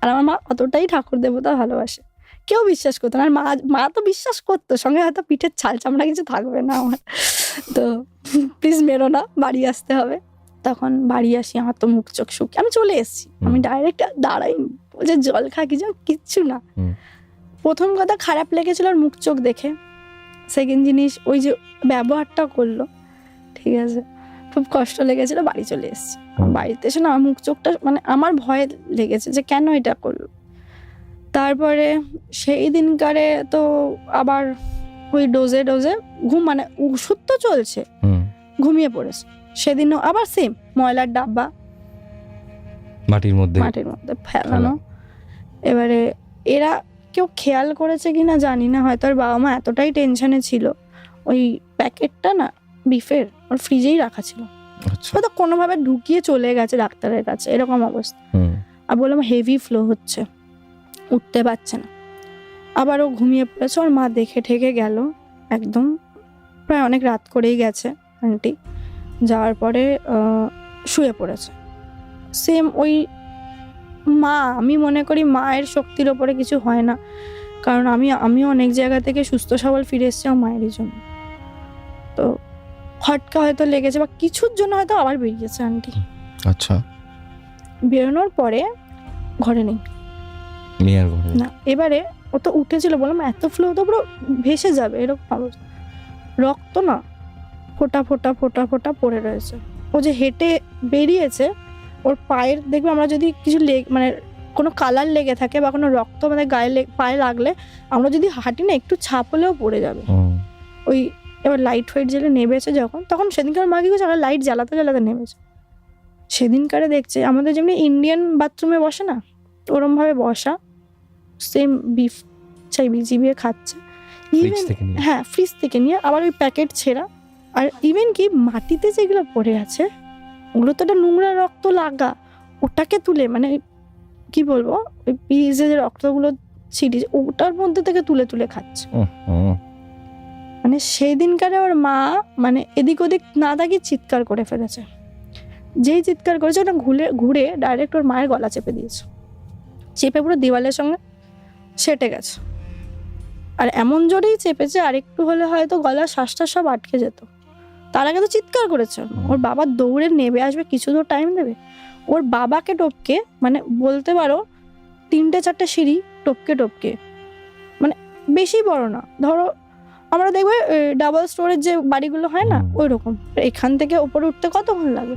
আর আমার মা অতটাই ঠাকুর দেবতা ভালোবাসে, কেউ বিশ্বাস করতো না। আর মা তো বিশ্বাস করতো, সঙ্গে হয়তো পিঠের ছাল চামড়া কিছু থাকবে না আমার, তো প্লিজ মেরো না, বাড়ি আসতে হবে। তখন বাড়ি আসি, আমার তো মুখ চোখ শুকি, আমি চলে এসেছি, আমি ডাইরেক্ট দাঁড়াইনি, বলছে জল খা, কি যাও, কিচ্ছু না। প্রথম কথা খারাপ লেগেছিল ওর মুখ চোখ দেখে, সেকেন্ড জিনিস ওই যে ব্যবহারটা করলো, ঠিক আছে, খুব কষ্ট লেগেছিল। বাড়ি চলে এসেছি, বাড়িতে এসে না আমার মুখ চোখটা মানে আমার ভয় লেগেছে যে কেন এটা করলো। তারপরে সেই দিনকারে তো আবার ওই ডোজে ঘুম, মানে ওষুধ তো চলছে, ঘুমিয়ে পড়েছে। সেদিনও আবার সেম ময়লার ডাব্বা মাটির মধ্যে ফেলানো। এবারে এরা কেউ খেয়াল করেছে কিনা জানি না, হয়তো ওর বাবা মা এতটাই টেনশনে ছিল, ওই প্যাকেটটা না বিফের ওর ফ্রিজেই রাখা ছিল, হয়তো কোনোভাবে ঢুকিয়ে চলে গেছে ডাক্তারের কাছে, এরকম অবস্থা। আর বললাম হেভি ফ্লো হচ্ছে, উঠতে পারছে না। আবার ও ঘুমিয়ে পড়েছে, ওর মা দেখে ঠেকে গেল একদম, প্রায় অনেক রাত করেই গেছে আন্টি। যাওয়ার পরে শুয়ে পড়েছে সেম ওই মা। আমি মনে করি মায়ের শক্তির ওপরে কিছু হয় না, কারণ আমিও অনেক জায়গা থেকে সুস্থ সবল ফিরে এসেছি আমার মায়েরই জন্য। তো ফটকা হয়তো লেগেছে বা কিছুর জন্য হয়তো আবার বেরিয়েছে আন্টি। আচ্ছা, বেরোনোর পরে ঘরে নেই না। এবারে ও তো উঠেছিল, বললাম এত ফ্লো তো পুরো ভেসে যাবে এরকম অবস্থা, রক্ত না ফোটা ফোটা ফোটা ফোটা পড়ে রয়েছে। ও যে হেঁটে বেরিয়েছে, ওর পায়ের দেখবে আমরা যদি কিছু মানে কোনো কালার লেগে থাকে বা কোনো রক্ত আমাদের গায়ে পায়ে লাগলে আমরা যদি হাঁটি না, একটু ছাপ হলেও পড়ে যাবে। ওই এবার লাইট ফাইট জ্বেলে নেমেছে যখন, তখন সেদিনকার মা কি করছে, আমরা লাইট জ্বালাতে জ্বালাতে নেমেছে। সেদিনকারে দেখছে আমাদের যেমনি ইন্ডিয়ান বাথরুমে বসে না, ওরমভাবে বসা, সেম বিফ চিবিয়ে খাচ্ছে। হ্যাঁ, ফ্রিজ থেকে নিয়ে আবার ওই প্যাকেট ছেঁড়া। আর ইভেন কি মাটিতে যেগুলো পড়ে আছে ওগুলো তো একটা নোংরা রক্ত লাগা, ওটাকে তুলে মানে কি বলবো, ওই পিজে যে রক্তগুলো ছিটিয়েছে ওটার মধ্যে থেকে তুলে তুলে খাচ্ছে। মানে সেই দিনকারে ওর মা মানে এদিক ওদিক না তাকিয়ে চিৎকার করে ফেলেছে। যেই চিৎকার করেছে ওটা ঘুরে ডাইরেক্ট ওর মায়ের গলা চেপে দিয়েছে, চেপে পুরো দেওয়ালের সঙ্গে সেটে গেছে। আর এমন জোরেই চেপেছে, আর একটু হলে হয়তো গলার শ্বাসটা সব আটকে যেত। তার আগে তো চিৎকার করেছে, ওর বাবা দৌড়ে নেবে আসবে, কিছু তো টাইম দেবে। ওর বাবাকে টপকে, মানে বলতে পারো 3-4 সিঁড়ি টপকে, মানে বেশি বড় না, ধরো আমরা দেখবে ডাবল স্টোরের যে বাড়িগুলো হয় না ওই রকম, এখান থেকে উপরে উঠতে কতক্ষণ লাগে।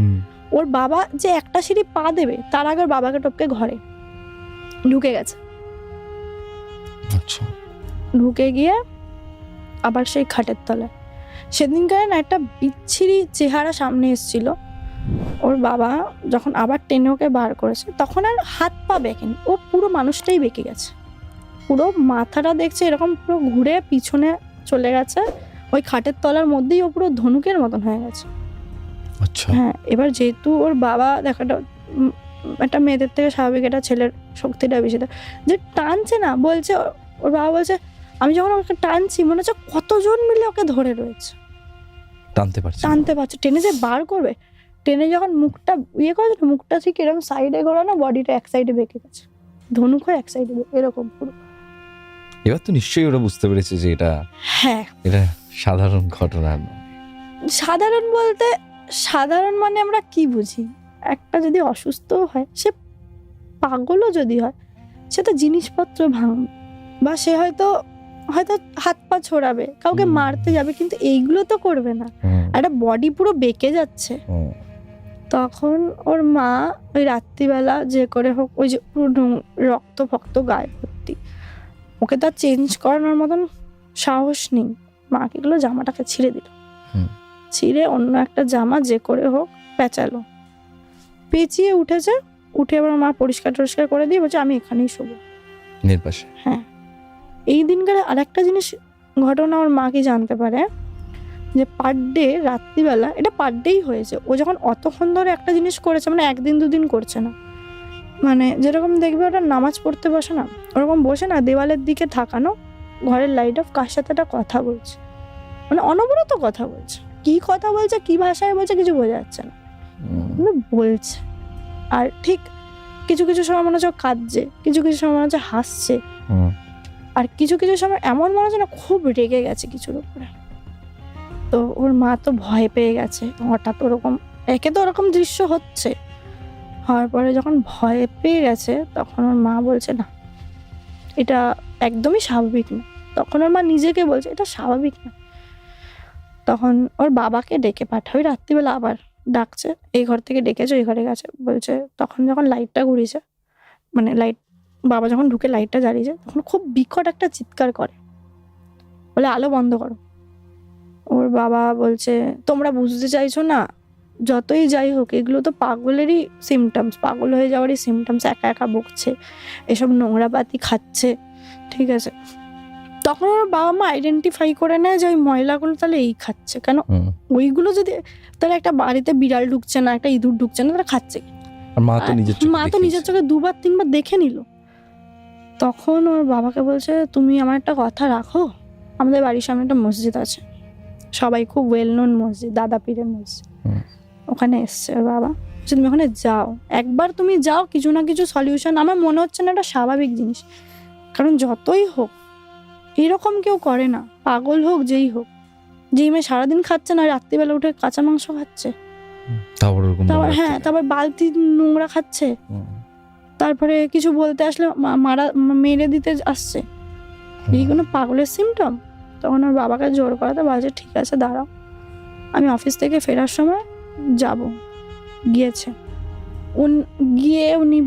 ওর বাবা যে একটা সিঁড়ি পা দেবে তার আগে ওর বাবাকে টপকে ঘরে ঢুকে গেছে। ঢুকে গিয়ে আবার সেই খাটের তলায়। সেদিনকার না একটা বিচ্ছিরি চেহারা সামনে এসেছিল। ওর বাবা যখন আবার টেনে ওকে বার করেছে তখন আর হাত পা বেঁকেনি, ও পুরো মানুষটাই বেঁকে গেছে, পুরো মাথাটা দেখছে এরকম পুরো ঘুরে পিছনে চলে গেছে, ওই খাটের তলার মধ্যেই ও পুরো ধনুকের মতন হয়ে গেছে। হ্যাঁ, এবার যেহেতু ওর বাবা দেখাটা একটা মেয়েদের থেকে স্বাভাবিক, একটা ছেলের শক্তিটা বেশি, যে টানছে না, বলছে ওর বাবা বলছে আমি যখন ওকে টানছি মনে হচ্ছে কতজন মিলে ওকে ধরে রয়েছে, টানতে পারছে, টেনে যে বার করবে, টেনে যখন মুখটা করেছে, মুখটা ঠিক এরকম সাইডে ঘোরানো, বডিটা এক সাইডে বেঁকে গেছে, ধনুক হয়ে এক সাইডে এরকম পুরো। এবার তো নিশ্চয়ই ওরা বুঝতে পেরেছে যে এটা সাধারণ ঘটনা। সাধারণ বলতে সাধারণ মানে আমরা কি বুঝি, একটা যদি অসুস্থ হয়, সে পাগলও যদি হয়, সে তো জিনিসপত্র ভাঙবে বা সে হয়তো হাত পা ছড়াবে, কাউকে মারতে যাবে, কিন্তু এইগুলো তো করবে না। একটা বডি পুরো বেঁকে যাচ্ছে। তখন ওর মা ওই রাত্রিবেলা যে করে হোক, ওই যে পুরো রক্ত ফক্ত গায়ে ভর্তি, ওকে তো চেঞ্জ করানোর মতন সাহস নেই। মা কি গুলো জামাটাকে ছিঁড়ে দিল, ছিঁড়ে অন্য একটা জামা যে করে হোক পেঁচালো, পেঁচিয়ে উঠেছে, উঠে আবার মা পরিষ্কার টরিষ্কার করে দিয়ে বলছে আমি এখানেই শোবো। হ্যাঁ, এই দিনকার আরেকটা জিনিস ঘটনা ওর মা কি জানতে পারে, যে পার ডে রাত্রিবেলা, এটা পার ডেই হয়েছে, ও যখন অতক্ষণ ধরে একটা জিনিস করেছে, মানে 1-2 দিন করছে না, মানে যেরকম দেখবে ওটা নামাজ পড়তে বসে না, ওরকম বসে না দেওয়ালের দিকে থাকানো, ঘরের লাইট অফ, কার সাথে একটা কথা বলছে, মানে অনবরত কথা বলছে, কি কথা বলছে, কি ভাষায় বলছে কিছু বোঝা যাচ্ছে না, বলছে। আর ঠিক কিছু কিছু সময় মনে হচ্ছে কাঁদছে, কিছু কিছু সময় মনে হচ্ছে হাসছে, আর কিছু কিছু সময় এমন মনে হচ্ছে না খুব রেগে গেছে কিছুর উপরে। তো ওর মা তো ভয় পেয়ে গেছে, হঠাৎ ওরকম একে তো ওরকম দৃশ্য হচ্ছে, হওয়ার পরে যখন ভয় পেয়ে গেছে তখন ওর মা বলছে না এটা একদমই স্বাভাবিক না। তখন ওর মা নিজেকে বলছে এটা স্বাভাবিক না। তখন ওর বাবাকে ডেকে পাঠায়, ওই রাত্রিবেলা আবার ডাকছে, এই ঘর থেকে ডেকেছে ওই ঘরে গেছে, বলছে তখন যখন লাইটটা ঘুরিয়েছে, মানে লাইট বাবা যখন ঢুকে লাইটটা জ্বালিয়েছে তখন খুব বিকট একটা চিৎকার করে, বলে আলো বন্ধ করো। ওর বাবা বলছে তোমরা বুঝতে চাইছো না, যতই যাই হোক এগুলো তো পাগলেরই সিমটমস, পাগল হয়ে যাওয়ারই সিমটমস, একা একা বকছে, এসব নোংরাপাতি খাচ্ছে, ঠিক আছে। তখন ওর বাবা মা আইডেন্টিফাই করে নেয় যে ওই ময়লাগুলো তাহলে এই খাচ্ছে, কেন ওইগুলো যদি তাহলে একটা বাড়িতে বিড়াল ঢুকছে না, একটা ইঁদুর ঢুকছে না, তারা খাচ্ছে কি? মা তো নিজের চোখে 2বার 3বার দেখে নিল। তখন ওর বাবাকে বলছে তুমি আমার একটা কথা রাখো, আমাদের বাড়ির সামনে একটা মসজিদ আছে, সবাই খুব ওয়েল নোন মসজিদ, দাদা পীরের মসজিদ, ওখানে এসছে ওর বাবা, তুমি ওখানে যাও, একবার তুমি যাও, কিছু না কিছু সলিউশন, আমার মনে হচ্ছে না এটা স্বাভাবিক জিনিস, কারণ যতই হোক এরকম কেউ করে না, পাগল হোক যেই হোক, যেই মেয়ে সারাদিন খাচ্ছে না রাত্রিবেলা উঠে কাঁচা মাংস খাচ্ছে, তারপর বালতি নোংরা খাচ্ছে, তারপরে কিছু বলতে আসলে মেরে দিতে আসছে, এই কোনো পাগলের সিমটম। তখন ওর বাবাকে জোর করাতে বলছে ঠিক আছে দাঁড়াও, আমি অফিস থেকে ফেরার সময় যাব। গিয়েছে, গিয়ে উনি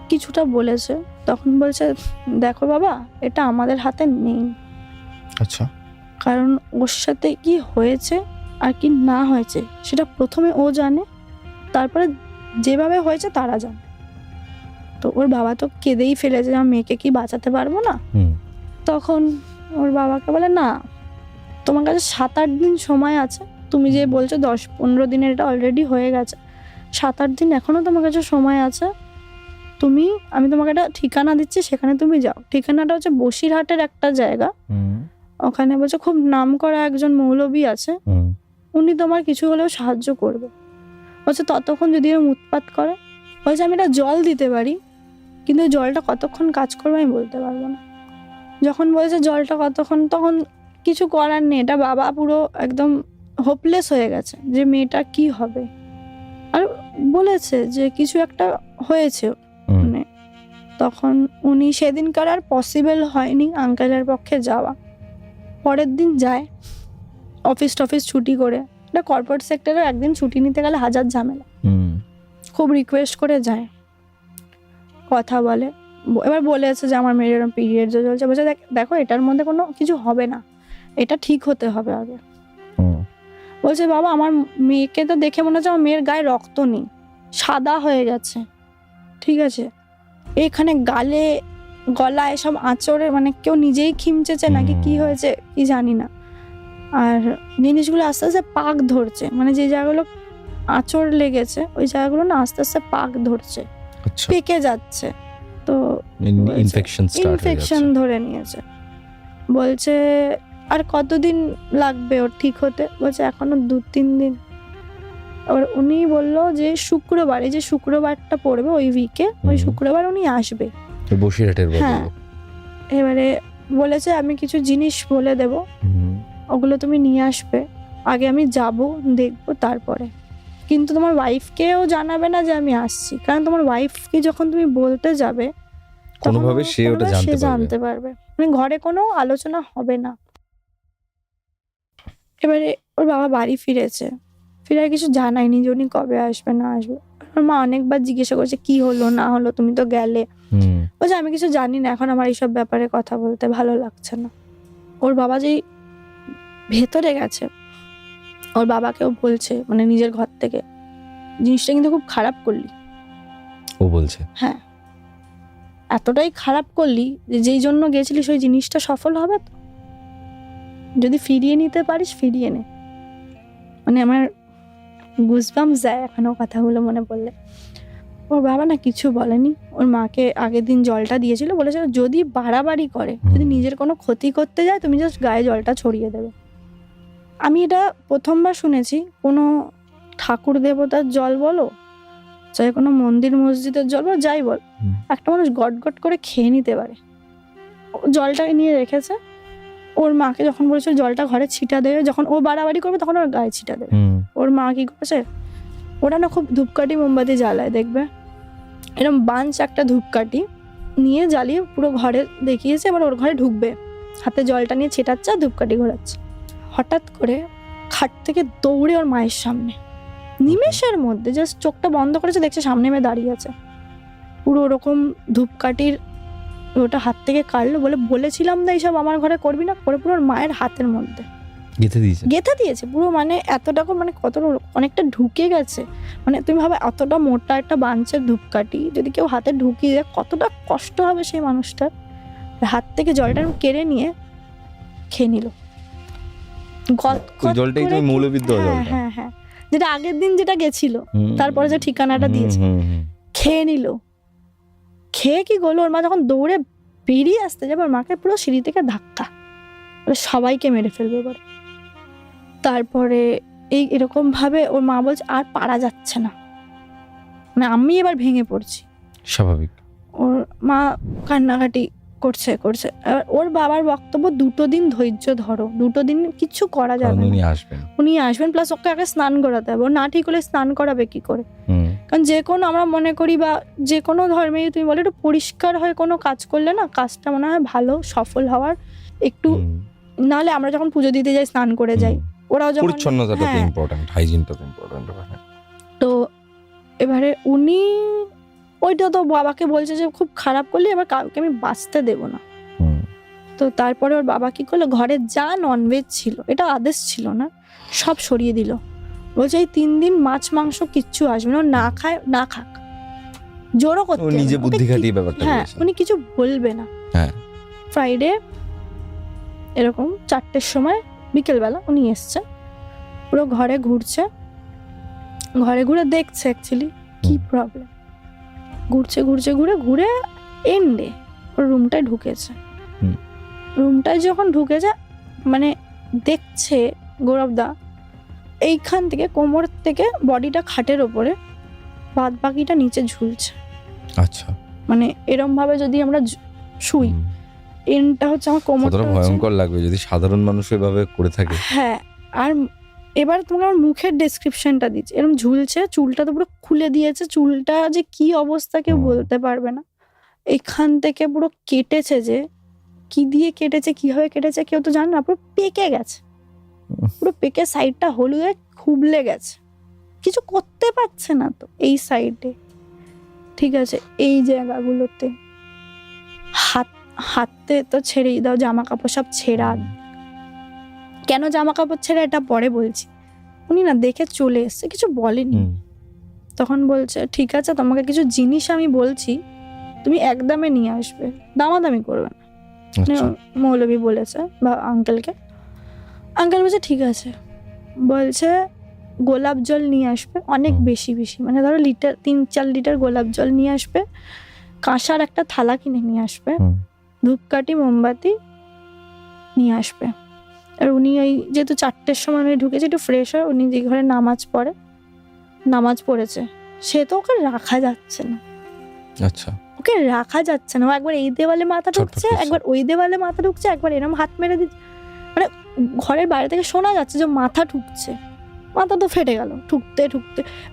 কিছুটা বলেছে, তখন বলছে দেখো বাবা এটা আমাদের হাতে নেই, আচ্ছা, কারণ ওর সাথে কি হয়েছে আর কি না হয়েছে সেটা প্রথমে ও জানে, তারপরে যেভাবে হয়েছে তারা জানে। তো ওর বাবা তো কেঁদেই ফেলেছে, আমার মেয়েকে কি বাঁচাতে পারবো না। তখন ওর বাবাকে বলে না তোমার কাছে 7-8 দিন সময় আছে, তুমি যে বলছো 10-15 দিনের এটা অলরেডি হয়ে গেছে, 7-8 দিন এখনো তোমার কাছে সময় আছে, আমি তোমাকে একটা ঠিকানা দিচ্ছি, সেখানে তুমি যাও। ঠিকানাটা হচ্ছে বসিরহাটের একটা জায়গা, ওখানে বলছে খুব নাম করা একজন মৌলবী আছে, উনি তোমার কিছু হলেও সাহায্য করবে। বলছে ততক্ষণ যদি এরকম উৎপাত করে, বলছে আমি এটা জল দিতে পারি, কিন্তু জলটা কতক্ষণ কাজ করবে আমি বলতে পারবো না। যখন বলেছে জলটা কতক্ষণ, তখন কিছু করার নেই, এটা বাবা পুরো একদম হোপলেস হয়ে গেছে যে মেয়েটা কি হবে, আর বলেছে যে কিছু একটা হয়েছে, মানে তখন উনি সেদিনকার আর পসিবল হয়নি আঙ্কেলের পক্ষে যাওয়া। পরের দিন যায় অফিস ছুটি করে, এটা কর্পোরেট সেক্টরে একদিন ছুটি নিতে গেলে হাজার ঝামেলা, খুব রিকোয়েস্ট করে যায়, কথা বলে, এবার বলেছে যে আমার মেয়ের এরকম পিরিয়ড চলছে, বলছে দেখো এটার মধ্যে কোনো কিছু হবে না, এটা ঠিক হতে হবে আগে। বলছে বাবা আমার মেয়েকে তো দেখে মনে হচ্ছে আমার মেয়ের গায়ে রক্ত নেই, সাদা হয়ে গেছে, ঠিক আছে, এখানে গালে গলায় সব আঁচড়ে, মানে কেউ নিজেই খিমচেছে নাকি কি হয়েছে কি জানি না, আর জিনিসগুলো আস্তে আস্তে পাক ধরছে, মানে যে জায়গাগুলো আঁচড় লেগেছে ওই জায়গাগুলো না আস্তে আস্তে পাক ধরছে, পেকে যাচ্ছে, তো ইনফেকশন ধরে নিয়েছে। বলছে আর কতদিন লাগবে ওর ঠিক হতে, বলছে এখনো 2-3 দিন। আর উনি বললো যে শুক্রবারে, যে শুক্রবারটা পড়বে ওই উইকে, ওই শুক্রবার উনি আসবে বসিরহাটের। হ্যাঁ, এবারে বলেছে আমি কিছু জিনিস বলে দেব, ওগুলো তুমি নিয়ে আসবে, আগে আমি যাব দেখবো তারপরে, কিন্তু তোমার ওয়াইফকেও জানাবে না যে আমি আসছি, কারণ তোমার ওয়াইফকে যখন তুমি বলতে যাবে কোনোভাবে সে ওটা জানতে পারবে, মানে ঘরে কোনো আলোচনা হবে না। এবারে ওর বাবা বাড়ি ফিরেছে, ফিরে আর কিছু জানায়নি যে উনি কবে আসবে না আসবে। ওর মা অনেকবার জিজ্ঞাসা করছে কি হলো না হলো, তুমি তো গেলে, বলছে আমি কিছু জানি না, এখন আমার এইসব ব্যাপারে কথা বলতে ভালো লাগছে না। ওর বাবা যেই ভেতরে গেছে, ওর বাবাকেও বলছে, মানে নিজের ঘর থেকে, জিনিসটা কিন্তু খুব খারাপ করলি, ও বলছে হ্যাঁ এতটাই খারাপ করলি যে যেই জন্য গেছিলিস ওই জিনিসটা সফল হবে তো, যদি ফিরিয়ে নিতে পারিস ফিরিয়ে নে। মানে আমার গুজবাম্পস যায় এখনো কথাগুলো মনে পড়লে। ওর বাবা না কিছু বলেনি, ওর মাকে আগের দিন জলটা দিয়েছিল, বলেছিল যদি বাড়াবাড়ি করে, যদি নিজের কোনো ক্ষতি করতে যায় তুমি জাস্ট গায়ে জলটা ছড়িয়ে দেবে। আমি এটা প্রথমবার শুনেছি কোনো ঠাকুর দেবতার জল বলো, চাই কোনো মন্দির মসজিদের জল বলো, যাই বল, একটা মানুষ গট গট করে খেয়ে নিতে পারে, জলটা নিয়ে রেখেছে, ওর মাকে যখন বলেছিল জলটা ঘরে ছিটা দেবে, যখন ও বাড়াবাড়ি করবে তখন ওর গায়ে ছিটা দেবে, ওর মা কি করেছে, ওরা না খুব ধূপকাঠি মোমবাতি জ্বালায় দেখবে, এরকম বাঞ্চ একটা ধূপকাঠি নিয়ে জ্বালিয়ে পুরো ঘরে দেখিয়েছে, এবার ওর ঘরে ঢুকবে, হাতে জলটা নিয়ে ছেটাচ্ছে আর ধূপকাঠি ঘোরাচ্ছে। হঠাৎ করে খাট থেকে দৌড়ে ওর মায়ের সামনে, নিমেষের মধ্যে জাস্ট চোখটা বন্ধ করেছে, দেখছে সামনে মেয়ে দাঁড়িয়ে আছে, পুরো ওরকম ধূপকাঠির ওটা হাত থেকে কাটলো, বলেছিলাম না এইসব আমার ঘরে করবি না, করে পুরো ওর মায়ের হাতের মধ্যে গেঁথে দিয়েছে পুরো, মানে এতটা মানে কত অনেকটা ঢুকে গেছে, মানে তুমি ভাবে এতটা মোটা একটা বাঞ্চের ধূপকাঠি যদি কেউ হাতে ঢুকিয়ে দেয় কতটা কষ্ট হবে সেই মানুষটার। হাত থেকে জলটা কেড়ে নিয়ে খেয়ে নিল, হ্যাঁ হ্যাঁ, যেটা আগের দিন যেটা গেছিল, তারপরে যে ঠিকানাটা দিয়েছে, খেয়ে নিল। খেয়ে কি করলো, ওর মা যখন দৌড়ে বেরিয়ে আসতে যাবে, ওর মাকে পুরো সিঁড়ি থেকে ধাক্কা, সবাইকে মেরে ফেলবে এবার। তারপরে এরকম ভাবে ওর মা বলছে আর পারা যাচ্ছে না, মানে আমি এবার ভেঙে পড়ছি, স্বাভাবিক। ওর মা কান্নাকাটি করছে। ওর বাবার বক্তব্য 2 দিন ধৈর্য ধরো, 2 দিন কিছু করা যাবে না, উনি আসবেন, প্লাস ওকে আগে স্নান করাতে হবে, ও না ঠিক হলে স্নান করাবে কি করে, কারণ যে কোনো আমরা মনে করি বা যে কোনো ধর্মে তুমি বলো একটু পরিষ্কার হয়ে কোনো কাজ করলে না কাজটা মনে হয় ভালো সফল হওয়ার একটু, নাহলে আমরা যখন পুজো দিতে যাই স্নান করে যাই, ওরাও যখন পরিচ্ছন্নতাটা তো ইম্পর্টেন্ট, হাইজিনটা তো ইম্পর্টেন্ট। তো এবারে উনি ওইটা তো বাবাকে বলছে যে খুব খারাপ করলে এবার কাউকে আমি বাঁচতে দেব না। তো তারপরে ওর বাবা কি করলো, ঘরে যা ননভেজ ছিল, এটা আদেশ ছিল না, সব সরিয়ে দিল, বলছে এই 3 দিন মাছ মাংস কিচ্ছু আসবে না, না খায় না খাক, জোরও করতে নিজে বুদ্ধি খাটিয়ে ব্যাপারটা, হ্যাঁ উনি কিছু বলবে না। ফ্রাইডে এরকম 4টের সময় বিকেলবেলা উনি এসছে, পুরো ঘরে ঘুরছে, ঘরে ঘুরে দেখছে অ্যাকচুয়ালি কি প্রবলেম, ঘুরে এন্ডে ওর রুমটায় ঢুকেছে। রুমটায় যখন ঢুকেছে মানে দেখছে গৌরবদা এইখান থেকে কোমর থেকে বডিটা খাটের ওপরে, বাদ বাকিটা নিচে ঝুলছে। আচ্ছা, মানে এরম ভাবে যদি আমরা শুই, এন্ডটা হচ্ছে আমার কোমরটা, ভয়ঙ্কর লাগবে যদি সাধারণ মানুষ এভাবে করে থাকে। হ্যাঁ, আর এবার তোমাকে আমার মুখের ডেসক্রিপশনটা দিচ্ছি, এরকম ঝুলছে, চুলটা তো পুরো খুলে দিয়েছে, চুলটা যে কি অবস্থা কেউ বলতে পারবে না, এখান থেকে পুরো কেটেছে, যে কি দিয়ে কেটেছে কিভাবে কেটেছে কেউ তো জানে না, পুরো পেকে গেছে, পুরো পেকে সাইডটা হলুদে খুবলে গেছে, কিছু করতে পারছে না তো এই সাইডে, ঠিক আছে, এই জায়গাগুলোতে হাতে তো ছেড়েই দাও, জামা কাপড় সব ছেঁড়া, কেন জামা কাপড় ছেড়ে এটা পরে বলছি, উনি না দেখে চলে এসছে, কিছু বলেনি, তখন বলছে ঠিক আছে তোমাকে কিছু জিনিস আমি বলছি তুমি একদমে নিয়ে আসবে, দামাদামি করবে না, মৌলবী বলেছে বা আঙ্কেলকে, আঙ্কেল বলছে ঠিক আছে, বলছে গোলাপ জল নিয়ে আসবে অনেক বেশি মানে ধরো 3-4 লিটার গোলাপ জল নিয়ে আসবে, কাঁসার একটা থালা কিনে নিয়ে আসবে, ধূপকাঠি মোমবাতি নিয়ে আসবে। আর উনি এই যেহেতু 4টের সময় উনি ঢুকেছে একটু ফ্রেশ হয়, উনি যে ঘরে নামাজ পড়েছে, সে তো ওকে রাখা যাচ্ছে না, আচ্ছা ওকে রাখা যাচ্ছে না, ও একবার এই দেওয়ালে মাথা ঢুকছে, একবার ওই দেওয়ালে মাথা ঢুকছে, একবার এরম হাত মেরে দিচ্ছে, মানে ঘরের বাইরে থেকে শোনা যাচ্ছে যে মাথা ঠুকছে, মাথা তো ফেটে গেল ঠুকতে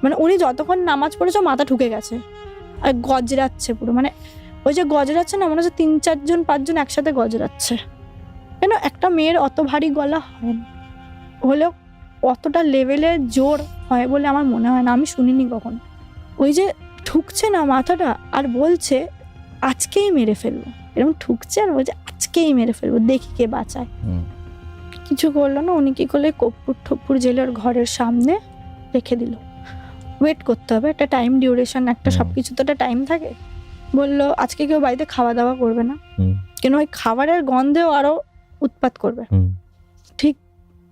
মানে উনি যতক্ষণ নামাজ পড়েছে মাথা ঠুকে গেছে, আর গজরাচ্ছে পুরো, মানে ওই যে গজরাচ্ছে না, মনে হচ্ছে 3-4-5 একসাথে গজরাচ্ছে, কেন একটা মেয়ের অত ভারী গলা হয় না, হলেও অতটা লেভেলের জোর হয় বলে আমার মনে হয় না, আমি শুনিনি কখন। ওই যে ঠুকছে না মাথাটা, আর বলছে আজকেই মেরে ফেলবো, এরকম ঠুকছে আর বলছে আজকেই মেরে ফেলবো, দেখি কে বাঁচায়। কিছু করলো না, উনি কি করলে কর্পূর জেলের ঘরের সামনে রেখে দিল, ওয়েট করতে হবে, একটা টাইম ডিউরেশন, একটা সবকিছু তো একটা টাইম থাকে, বললো আজকে কেউ বাড়িতে খাওয়া দাওয়া করবে না, কেন ওই খাবারের গন্ধেও আরো উৎপাত করবে। ঠিক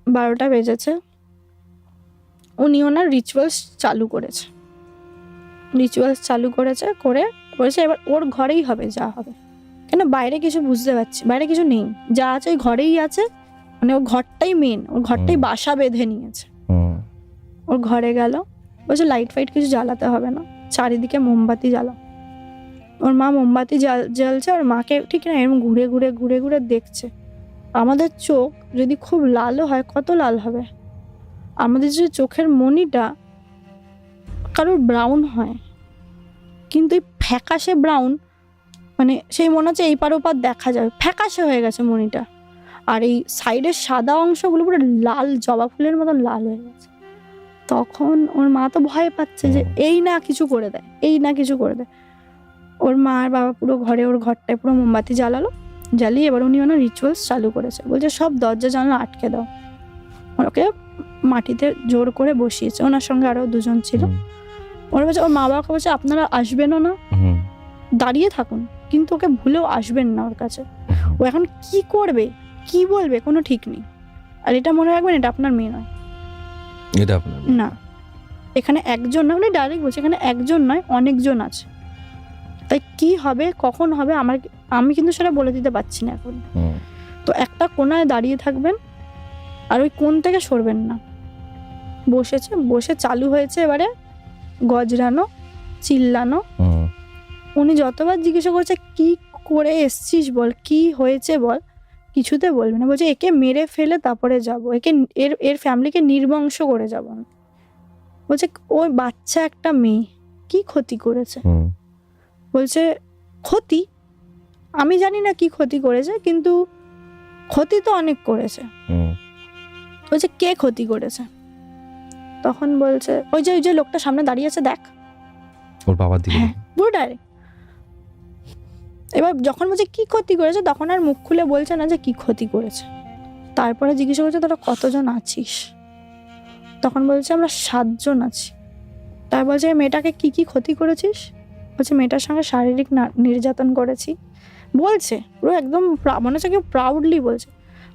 12টা বেজেছে, উনি ওনার রিচুয়ালস চালু করেছে করে বলেছে এবার ওর ঘরেই হবে যা হবে, কেন বাইরে কিছু বুঝতে পারছি, বাইরে কিছু নেই, যা আছে ওই ঘরেই আছে, মানে ওর ঘরটাই মেন, ওর ঘরটাই বাসা বেঁধে নিয়েছে। ওর ঘরে গেল, বলছে লাইট ফাইট কিছু জ্বালাতে হবে না, চারিদিকে মোমবাতি জ্বালাও, ওর মা মোমবাতি জ্বালছে, ওর মাকে ঠিক না এরকম ঘুরে ঘুরে ঘুরে ঘুরে দেখছে। আমাদের চোখ যদি খুব লালও হয়, কত লাল হবে, আমাদের যে চোখের মণিটা কারোর ব্রাউন হয়, কিন্তু এই ফ্যাকাশে ব্রাউন, মানে সেই মনে হচ্ছে এই পার ওপার দেখা যাবে, ফ্যাকাশে হয়ে গেছে মণিটা। আর এই সাইডের সাদা অংশগুলো পুরো লাল, জবা ফুলের মতন লাল হয়ে গেছে। তখন ওর মা তো ভয় পাচ্ছে যে এই না কিছু করে দেয়, এই না কিছু করে দেয়। ওর মা আর বাবা পুরো ঘরে, ওর ঘরটায় পুরো মোমবাতি জ্বালালো, জ্বালিয়ে এবার উনি ওনার রিচুয়ালস চালু করেছে। বলছে সব দরজা জানলা আটকে দাও। ওকে মাটিতে জোর করে বসিয়েছে, ওনার সঙ্গে আরো দুজন ছিল। ওরা বলছে, ওর মা বাবাকে বলছে আপনারা আসবেনও না, দাঁড়িয়ে থাকুন, কিন্তু ওকে ভুলেও আসবেন না ওর কাছে। ও এখন কি করবে, কি বলবে, কোনো ঠিক নেই। আর এটা মনে রাখবেন, এটা আপনার মেয়ে নয়, এটা আপনার না, এখানে একজন না, উনি ডাইরেক্ট বলছে এখানে একজন নয়, অনেকজন আছে। তাই কি হবে, কখন হবে, আমি কিন্তু সেটা বলে দিতে পারছি না এখন। তো একটা কোনায় দাঁড়িয়ে থাকবেন, আর ওই কোণ থেকে সরবেন না। বসে চালু হয়েছে এবারে গজরানো, চিল্লানো। উনি যতবার জিজ্ঞাসা করছে কি করে এসছিস বল, কি হয়েছে বল, কিছুতে বলবে না। বলছে একে মেরে ফেলে তারপরে যাব, একে এর ফ্যামিলিকে নির্বংশ করে যাব। বলছে ওই বাচ্চা একটা মেয়ে, কি ক্ষতি করেছে? বলছে ক্ষতি আমি জানি না কি ক্ষতি করেছে, কিন্তু ক্ষতি তো অনেক করেছে। বলছে কে ক্ষতি করেছে? তখন বলছে ওই যে লোকটা সামনে দাঁড়িয়ে আছে দেখ, ওর বাবার দিকে। হ্যাঁ, পুরো ডাইরেক্ট। এবার যখন বলছে কি ক্ষতি করেছে, তখন আর মুখ খুলে বলছে না যে কি ক্ষতি করেছে। তারপরে জিজ্ঞাসা করছে তোরা কতজন আছিস? তখন বলছে আমরা 7 জন আছি। তার বলছে মেয়েটাকে কি কি ক্ষতি করেছিস? বলছে মেয়েটার সঙ্গে শারীরিক নির্যাতন করেছি। বলছে পুরো একদম মনে হচ্ছে কেউ প্রাউডলি বলছে।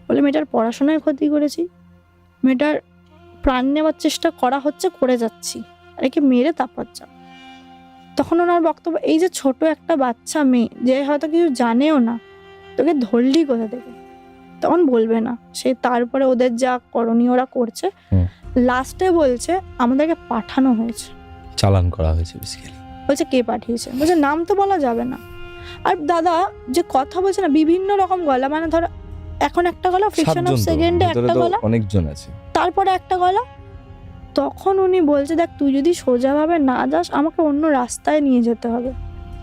বলে মেয়েটার পড়াশোনায় ক্ষতি করেছি, মেয়েটার প্রাণ নেওয়ার চেষ্টা করা হচ্ছে, করে যাচ্ছি, আর একে মেরে তারপর যা। তখন ওনার বক্তব্য, এই যে ছোট একটা বাচ্চা মেয়ে যে হয়তো কিছু জানেও না, তোকে ধরলি কোথা থেকে? তখন বলবে না সে, তারপরে ওদের যা করণীয় ওরা করছে। লাস্টে বলছে আমাদেরকে পাঠানো হয়েছে, চালান করা হয়েছে বেসিক্যালি। বলছে কে পাঠিয়েছে? বলছে নাম তো বলা যাবে না। আর দাদা যে কথা বলছে না, বিভিন্ন রকম গলা, মানে ধর এখন একটা গলা, ফ্রিকশন অফ সেকেন্ডে একটা গলা, অনেকজন আছে, তারপরে একটা গলা। তখন উনি বলছে দেখ তুই যদি সোজাভাবে না যাস, আমাকে অন্য রাস্তায় নিয়ে যেতে হবে,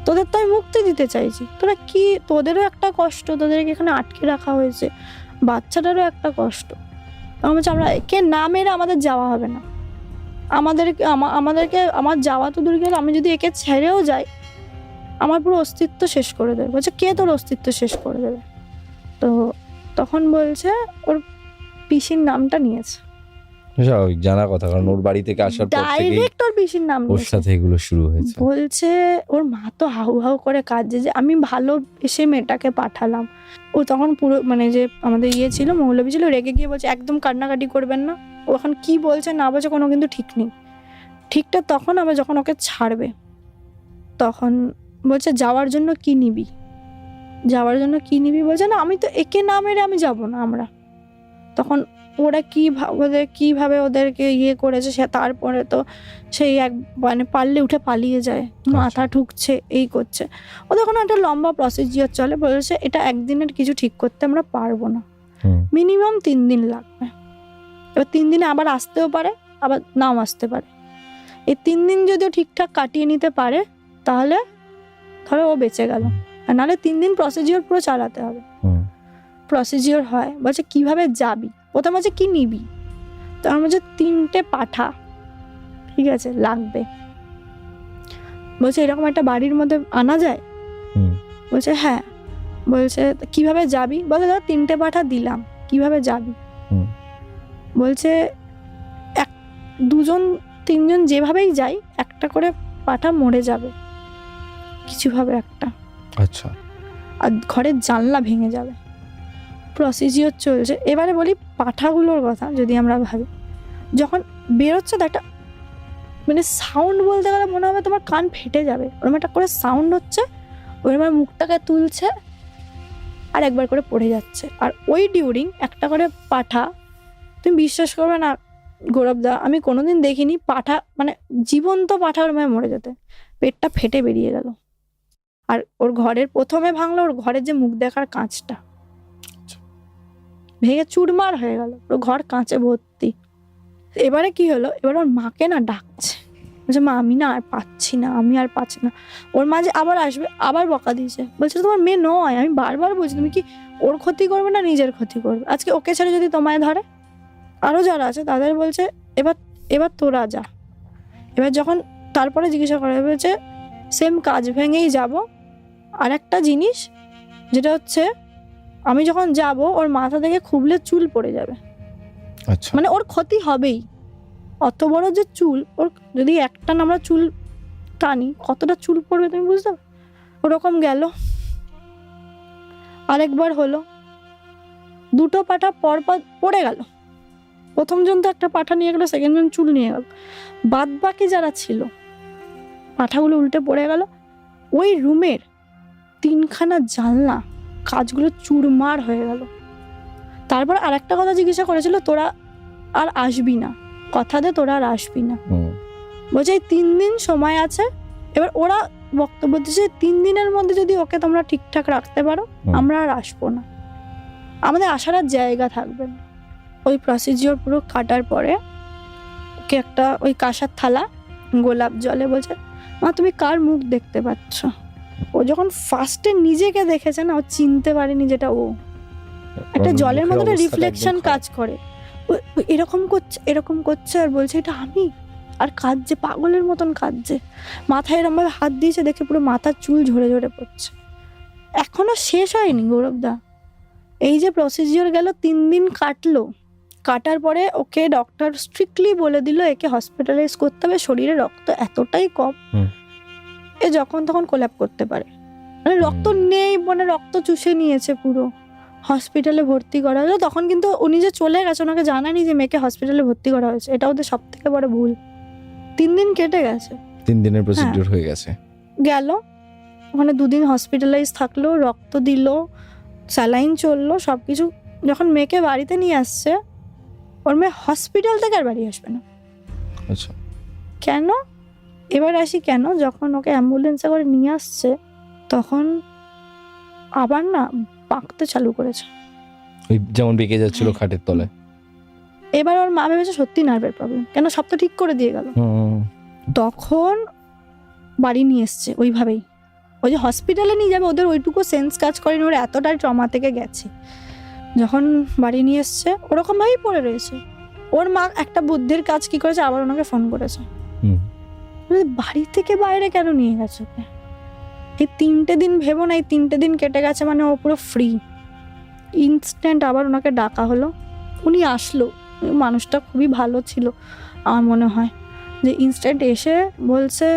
তোদের তো আমি মুক্তি দিতে চাইছি, তোরা কি, তোদেরও একটা কষ্ট, তোদেরকে এখানে আটকে রাখা হয়েছে, বাচ্চাটারও একটা কষ্ট। তখন বলছে আমরা একে না মেরে আমাদের যাওয়া হবে না, আমাদেরকে আমার যাওয়া তো দূর গেল, আমি যদি একে ছেড়েও যাই আমার পুরো অস্তিত্ব শেষ করে দেবে। বলছে কে তোর অস্তিত্ব শেষ করে দেবে? তো তখন বলছে ওর পিসির নামটা নিয়েছে। জানা কথা, কারণ ওর বাড়ি থেকে আসার পর থেকেই ডাইরেক্ট ওর পিসির নাম ওর সাথে এগুলো শুরু হয়েছে। বলছে ওর মা তো হাউ হাউ করে কাঁদছে যে আমি ভালোবেসে মেয়েটাকে পাঠালাম। ও তখন পুরো মানে যে আমাদের ছিল মৌলবী ছিল, রেগে গিয়ে বলছে একদম কান্নাকাটি করবেন না। ও এখন কি বলছে না বলছে কোনো কিন্তু ঠিক নেই। ঠিকটা তখন হবে যখন ওকে ছাড়বে। তখন বলছে যাওয়ার জন্য কি নিবি, যাওয়ার জন্য কি নিবি? বলছে না আমি তো একে না মেরে আমি যাব না আমরা। তখন ওরা কিভাবে ওদেরকে ইয়ে করেছে, সে তারপরে তো সেই এক মানে পারলে উঠে পালিয়ে যায়, মাথা ঠুকছে, এই করছে। ওদের কোনো একটা লম্বা প্রসিজিওর চলে। বলেছে এটা একদিনের কিছু ঠিক করতে আমরা পারবো না, মিনিমাম 3 দিন লাগবে। এবার 3 দিনে আবার আসতেও পারে, আবার নাও আসতে পারে। এই 3 দিন যদিও ঠিকঠাক কাটিয়ে নিতে পারে তাহলে ধরো ও বেঁচে গেল, আর নাহলে 3 দিন প্রসিজিওর পুরো চালাতে হবে। প্রসিজিওর হয়। বলছে কিভাবে যাবি? প্রথমে বলছে কি নিবি? তখন বলছে 3টে পাঠা ঠিক আছে লাগবে। বলছে এরকম একটা বাড়ির মধ্যে আনা যায়? বলছে হ্যাঁ। বলছে কিভাবে যাবি? বলে ধর 3টে পাঠা দিলাম, কিভাবে যাবি? বলছে 2জন 3জন যেভাবেই যাই একটা করে পাঠা মরে যাবে কিছুভাবে একটা, আচ্ছা, আর ঘরের জানলা ভেঙে যাবে। প্রসিজিওর চলছে। এবারে বলি পাঠাগুলোর কথা, যদি আমরা ভাবি যখন বেরোচ্ছে তো একটা মানে সাউন্ড, বলতে গেলে মনে হবে তোমার কান ফেটে যাবে, ওরকম একটা করে সাউন্ড হচ্ছে, ওরকম মুখটাকে তুলছে আর একবার করে পড়ে যাচ্ছে। আর ওই ডিউরিং একটা করে পাঠা, তুমি বিশ্বাস করবে না গৌরবদা, আমি কোনোদিন দেখিনি পাঠা মানে জীবন্ত পাঠা ওর মরে যেতে, পেটটা ফেটে বেরিয়ে গেল। আর ওর ঘরের প্রথমে ভাঙলো ওর ঘরের যে মুখ দেখার কাঁচটা, ভেঙে চুরমার হয়ে গেল, পুরো ঘর কাঁচে ভর্তি। এবারে কি হলো, এবার ওর মাকে না ডাকছে, বলছে মা আমি না আর পাচ্ছি না, আমি আর পাচ্ছি না। ওর মা যে আবার আসবে, আবার বকা দিয়েছে, বলছে তোমার মেয়ে নয়, আমি বারবার বলছি তুমি কি ওর ক্ষতি করবে না নিজের ক্ষতি করবে, আজকে ওকে ছেড়ে যদি তোমায় ধরে, আরো যারা আছে তাদের বলছে এবার তোরা যা। এবার যখন তারপরে জিজ্ঞাসা করা বলছে সেম কাজ ভেঙেই যাব, আর একটা জিনিস যেটা হচ্ছে আমি যখন যাব ওর মাথা থেকে খুবলে চুল পড়ে যাবে, আচ্ছা মানে ওর ক্ষতি হবেই। অত বড় যে চুল, ওর যদি একটা আমরা চুল টানি কতটা চুল পড়বে তুমি বুঝতে পারো। ওরকম গেল। আরেকবার হলো, দুটো পাঠা পর পড়ে গেল, প্রথম জন তো একটা পাঠা নিয়ে গেল, সেকেন্ড জন চুল নিয়ে গেল, বাদ বাকি যারা ছিল পাঠাগুলো উল্টে পড়ে গেল। ওই রুমের 3খানা জানলা কাজগুলো চুরমার হয়ে গেল। তারপর আর একটা কথা জিজ্ঞাসা করেছিল, তোরা আর আসবি না, কথা দে তোরা আর আসবি না। বলছে 3 দিন সময় আছে। এবার ওরা বক্তব্য দিচ্ছে 3 দিনের মধ্যে যদি ওকে তোমরা ঠিকঠাক রাখতে পারো আমরা আর আসবো না, আমাদের আসার আর জায়গা থাকবে না। ওই প্রসিজিওর পুরো কাটার পরে ওকে একটা ওই কাঁসার থালা গোলাপ জলে, বলছে মা তুমি কার মুখ দেখতে পাচ্ছ। ও যখন ফার্স্টে নিজেকে দেখেছে না, ও চিনতে পারেনি যেটা ও। একটা জলের মধ্যে রিফ্লেকশন কাজ করে, ও এরকম করছে আর বলছে এটা আমি, আর কাঁদছে পাগলের মতন কাঁদছে, মাথায় এরকম ভাবে হাত দিয়েছে, দেখে পুরো মাথার চুল ঝরে ঝরে পড়ছে। এখনো শেষ হয়নি গৌরবদা, এই যে প্রসিজিওর গেল 3 দিন কাটলো, কাটার পরে ওকে ডক্টর স্ট্রিক্টলি বলে দিল একে হসপিটালাইজ করতে হবে, শরীরে রক্ত এতটাই কম এ যখন তখন কোল্যাপ করতে পারে, মানে রক্ত নেই, মানে রক্ত চুষে নিয়েছে পুরো। হসপিটালে ভর্তি করা হলো, তখন কিন্তু উনি যে চলে গেছে ওনাকে জানানি যে মেয়েকে হসপিটালে ভর্তি করা হয়েছে, এটা ওদের সব থেকে বড় ভুল। 3 দিন কেটে গেছে, 3 দিনের প্রসিডিউর হয়ে গেছে, গেল ওখানে 2 দিন হসপিটালাইজ থাকলো, রক্ত দিল, স্যালাইন চললো, সবকিছু। যখন মেয়েকে বাড়িতে নিয়ে আসছে, ওর মেয়ে হসপিটাল থেকে আর বাড়ি আসবে না। আচ্ছা কেন? এবার আসি কেন, যখন ওকে অ্যাম্বুলেন্সে করে নিয়ে আসছে তখন আবার না বাঁকতে চালু করেছে, ওই যেমন বেঁকে যাচ্ছিল খাটের তলায়। এবার ওর মা ভেবেছে সত্যি নার্ভের প্রবলেম, কেন সব তো ঠিক করে দিয়ে গেল। তখন বাড়ি নিয়ে এসছে ওইভাবেই, ওই যে হসপিটালে নিয়ে যাবে ওদের ওইটুকু সেন্স কাজ করেনি, ওরা এতটাই ট্রমা থেকে গেছে। যখন বাড়ি নিয়ে এসছে ওরকম ভাবেই পড়ে রয়েছে। ওর মা একটা বুদ্ধির কাজ কি করেছে, আবার ওনাকে ফোন করেছে, বাড়ি থেকে বাইরে কেন নিয়ে গেছে ওকে। এই 3টে দিন ভেবো না, এই 3টে দিন কেটে গেছে মানে ও পুরো ফ্রি। ইনস্ট্যান্ট আবার ওনাকে ডাকা হলো, উনি আসলো, মানুষটা খুবই ভালো ছিল আমার মনে হয়, যে ইনস্ট্যান্ট এসে বলছে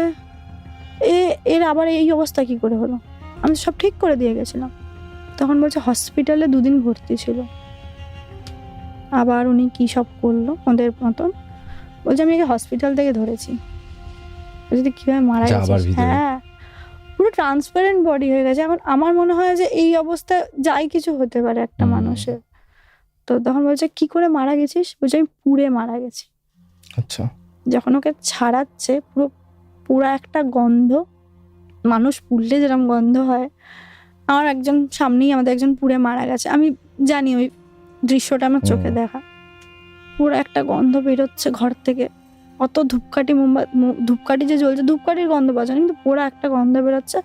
এর আবার এই অবস্থা কি করে হলো, আমি সব ঠিক করে দিয়ে গেছিলাম। তখন বলছে হসপিটালে 2 দিন ভর্তি ছিল। আবার উনি কি সব করলো ওদের মতন, বলছে আমি একে হসপিটাল থেকে ধরেছি, যদি কিভাবে মারা গেছে। হ্যাঁ পুরো ট্রান্সপারেন্ট বডি হয়ে গেছে। এখন আমার মনে হয় যে এই অবস্থায় যাই কিছু হতে পারে একটা মানুষের। তো তখন বলছে কি করে মারা গেছিস, বলছে আমি পুড়ে মারা গেছি। আচ্ছা। যখন ওকে ছাড়াচ্ছে পুরো একটা গন্ধ, মানুষ পুড়লে যেরকম গন্ধ হয়, আমার একজন সামনেই আমাদের একজন পুড়ে মারা গেছে, আমি জানি ওই দৃশ্যটা আমার চোখে দেখা, পুরো একটা গন্ধ বেরোচ্ছে ঘর থেকে, অত ধূপকাঠি যে জ্বলছে, ধূপকাঠির গন্ধ পাওয়া যায়, কিন্তু পুরো একটা গন্ধ বেরোচ্ছে।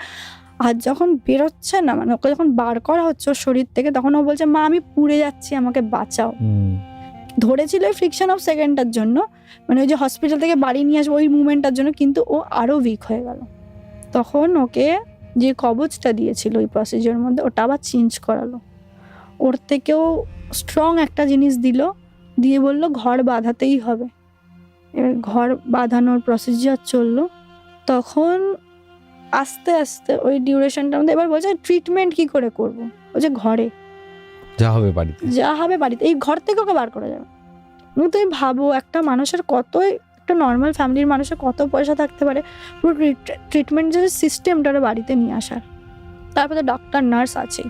আর যখন বেরোচ্ছে না, মানে ওকে যখন বার করা হচ্ছে ওর শরীর থেকে, তখন ও বলছে মা আমি পুড়ে যাচ্ছি, আমাকে বাঁচাও। ধরেছিল ওই ফ্রিকশন অফ সেকেন্ডটার জন্য, মানে ওই যে হসপিটাল থেকে বাড়ি নিয়ে আসবো ওই মুভমেন্টটার জন্য, কিন্তু ও আরো উইক হয়ে গেল। তখন ওকে যে কবচটা দিয়েছিল ওই প্রসিজিওর মধ্যে, ওটা আবার চেঞ্জ করালো, ওর থেকেও স্ট্রং একটা জিনিস দিল, দিয়ে বললো ঘর বাঁধাতেই হবে। এবার ঘর বাঁধানোর প্রসিজিওর চললো। তখন আস্তে আস্তে ওই ডিউরেশনটার মধ্যে এবার বলছে ট্রিটমেন্ট কি করে করবো, বলছে ঘরে যা হবে বাড়িতে, এই ঘর থেকে ওকে বার করা যাবে। তুমি ভাবো একটা মানুষের কতই, একটা নর্মাল ফ্যামিলির মানুষের কত পয়সা থাকতে পারে পুরো ট্রিটমেন্ট যে সিস্টেমটা বাড়িতে নিয়ে আসার। তারপরে ডক্টর নার্স আছেই,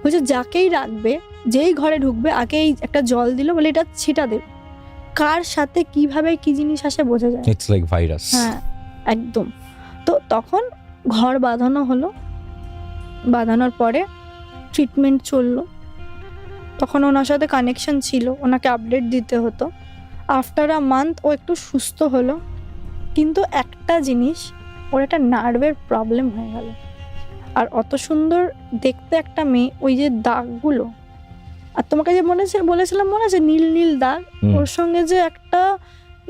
বলছে যাকেই রাখবে, যেই ঘরে ঢুকবে আগে একটা জল দিল, বলে এটা ছিটা দেবে, কার সাথে কিভাবে কি জিনিস আসে বোঝা যায়, ইটস লাইক ভাইরাস। হ্যাঁ একদম। তো তখন ঘর বাঁধানো হলো, বাঁধানোর পরে ট্রিটমেন্ট চললো। তখন ওনার সাথে কানেকশন ছিল, ওনাকে আপডেট দিতে হতো। আফটার আ মান্থ ও একটু সুস্থ হলো, কিন্তু একটা জিনিস, ওর একটা নার্ভের প্রবলেম হয়ে গেল। আর অত সুন্দর দেখতে একটা মেয়ে, ওই যে দাগগুলো, আর তোমাকে যে বলেছিলাম মনে আছে নীল নীল দাগ, ওর সঙ্গে যে একটা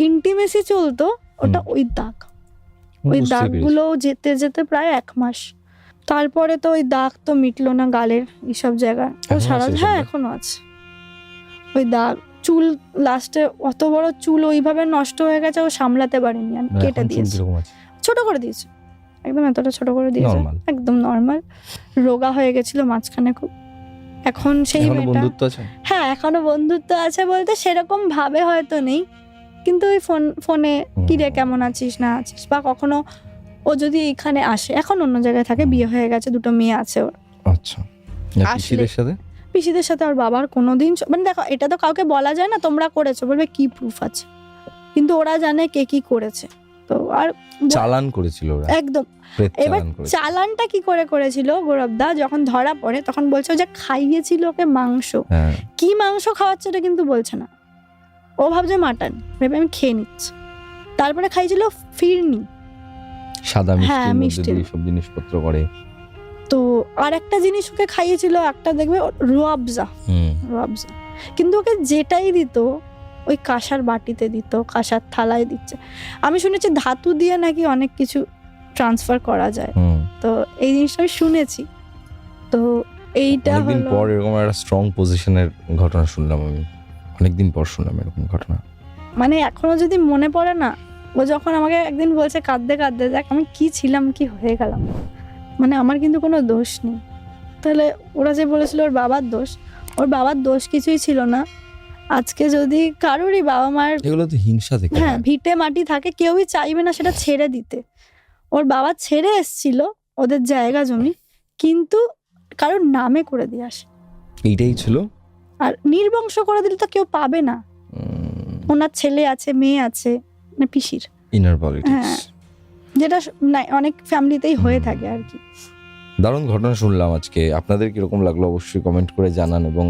ইন্টিমেসি চলতো, ওটা ওই দাগ। ওই দাগগুলো যেতে যেতে প্রায় 1 মাস। তারপরে তো ওই দাগ তো মিটলো না গালের এইসব জায়গায়, ও সারা, হ্যাঁ এখনো আছে ওই দাগ। চুল লাস্টে অত বড় চুল ওইভাবে নষ্ট হয়ে গেছে, ও সামলাতে পারেনি, কেটে দিয়েছে, ছোট করে দিয়েছে, একদম এতটা ছোট করে দিয়েছে, একদম নর্মাল। রোগা হয়ে গেছিল মাঝখানে খুব। এখন সেই বন্ধুত্ব আছে, হ্যাঁ এখনো বন্ধুত্ব আছে বলতে সেরকম ভাবে হয়তো নেই, কিন্তু ওই ফোনে কি রে কেমন আছিস না আছিস, বা কখনো ও যদি এখানে আসে, এখন অন্য জায়গায় থাকে, বিয়ে হয়ে গেছে, 2টো মেয়ে আছে ওর। আচ্ছা, পিসিদের সাথে ওর বাবার কোনোদিন, মানে দেখো এটা তো কাউকে বলা যায় না তোমরা করেছো, বলবে কি প্রুফ আছে, কিন্তু ওরা জানে কে কি করেছে। তো আর চালান করেছিল ওরা, একদম। এবার চালানটা কি করে করেছিল গৌরবদা, যখন ধরা পড়ে তখন বলছে যে খাইয়েছিল ওকে মাংস, কি মাংস খাওয়াচ্ছে এটা কিন্তু বলছে না, ও ভাবছে মাটন, ভেবে আমি খেয়ে নিচ্ছি। তারপরে খাইছিল ফিরনি, সাদা মিষ্টি সব জিনিসপত্র করে। তো আর একটা জিনিস ওকে খাইয়েছিল, একটা দেখবে রুয়াবজা, কিন্তু ওকে যেটাই দিত ওই কাঁসার বাটিতে দিত, কাঁসার থালায় দিচ্ছে। আমি শুনেছি ধাতু দিয়ে নাকি অনেক কিছু ট্রান্সফার করা যায়, তো এই জিনিসটা আমি শুনেছি। তো এইটা অনেকদিন পর এরকম একটা স্ট্রং পজিশনের ঘটনা শুনলাম, আমি অনেকদিন পর শুনলাম এরকম ঘটনা। মানে এখনো যদি মনে পড়ে না, ও যখন আমাকে একদিন বলছে কাঁদতে কাঁদতে, দেখ আমি কি ছিলাম, কি হয়ে গেলাম, মানে আমার কিন্তু কোনো দোষ নেই। তাহলে ওরা যে বলেছিল ওর বাবার দোষ, ওর বাবার দোষ কিছুই ছিল না। আজকে যদি কারোরই বাবা মার, এগুলো তো হিংসা থেকে, হ্যাঁ ভিটে মাটি থাকে, কেউই চাইবে না সেটা ছেড়ে দিতে। ওর বাবা ছেড়ে এসছিল ওদের জায়গা জমি, কিন্তু কারোর নামে করে দিয়ে আসে, এইটাই ছিল। আর নির্বংশ করে দিলে তো কেউ পাবে না। ওনার ছেলে আছে, মেয়ে আছে, মানে পিসির ইনার পলিটিক্স, যেটা অনেক ফ্যামিলিতেই হয়ে থাকে আর কি। দারুণ ঘটনা শুনলাম আজকে। আপনাদের কিরকম লাগলো অবশ্যই কমেন্ট করে জানান। এবং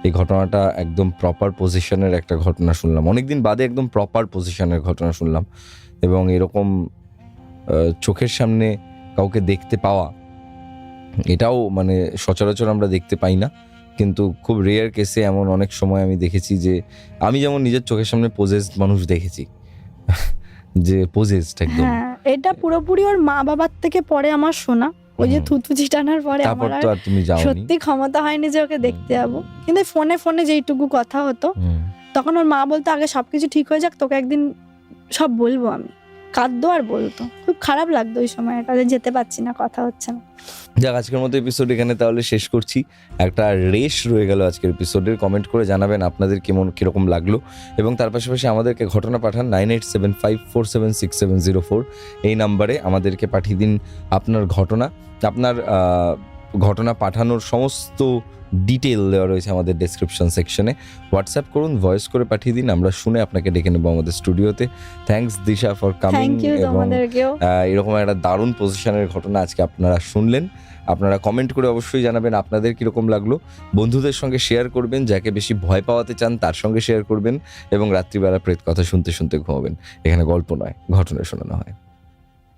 এই ঘটনাটা একদম প্রপার পজিশনের একটা ঘটনা শুনলাম, অনেকদিন বাদে একদম প্রপার পজিশনের ঘটনা শুনলাম। এবং এরকম চোখের সামনে কাউকে দেখতে পাওয়া, এটাও মানে সচরাচর আমরা দেখতে পাই না, কিন্তু খুব রেয়ার কেসে এমন অনেক সময় আমি দেখেছি যে, আমি যেমন নিজের চোখের সামনে পোজেসড মানুষ দেখেছি, যে পোজেসড একদম। এটা পুরোপুরি ওর মা বাবার থেকে পরে আমার শোনা, ওই যে থুতুচি টানার পরে আমার সত্যি ক্ষমতা হয়নি যে ওকে দেখতে যাবো। কিন্তু ফোনে ফোনে যেইটুকু কথা হতো, তখন ওর মা বলতো আগে সবকিছু ঠিক হয়ে যাক, তোকে একদিন সব বলবো। আমি কাঁদতো আর বলতো, খুব খারাপ লাগতো ওই সময়টা, যেতে পারছি না, কথা হচ্ছে না। যাক, আজকের মতো এপিসোড এখানে তাহলে শেষ করছি। একটা রেশ রয়ে গেল আজকের এপিসোডের। কমেন্ট করে জানাবেন আপনাদের কিরকম লাগলো, এবং তার পাশাপাশি আমাদেরকে ঘটনা পাঠান 9875476704 এই নাম্বারে আমাদেরকে পাঠিয়ে দিন আপনার ঘটনা। আপনার ঘটনা পাঠানোর সমস্ত ডিটেল দেওয়া রয়েছে আমাদের ডেসক্রিপশন সেকশনে। হোয়াটসঅ্যাপ করুন, ভয়েস করে পাঠিয়ে দিন, আমরা শুনে আপনাকে ডেকে নেবো আমাদের স্টুডিওতে। Thanks Disha for coming. এবং এরকম একটা দারুণ পজিশনের ঘটনা আজকে আপনারা শুনলেন। আপনারা কমেন্ট করে অবশ্যই জানাবেন আপনাদের কীরকম লাগলো। বন্ধুদের সঙ্গে শেয়ার করবেন, যাকে বেশি ভয় পাওয়াতে চান তার সঙ্গে শেয়ার করবেন, এবং রাত্রিবেলা প্রেত কথা শুনতে শুনতে ঘুমাবেন। এখানে গল্প নয়, ঘটনা শোনানো হয়।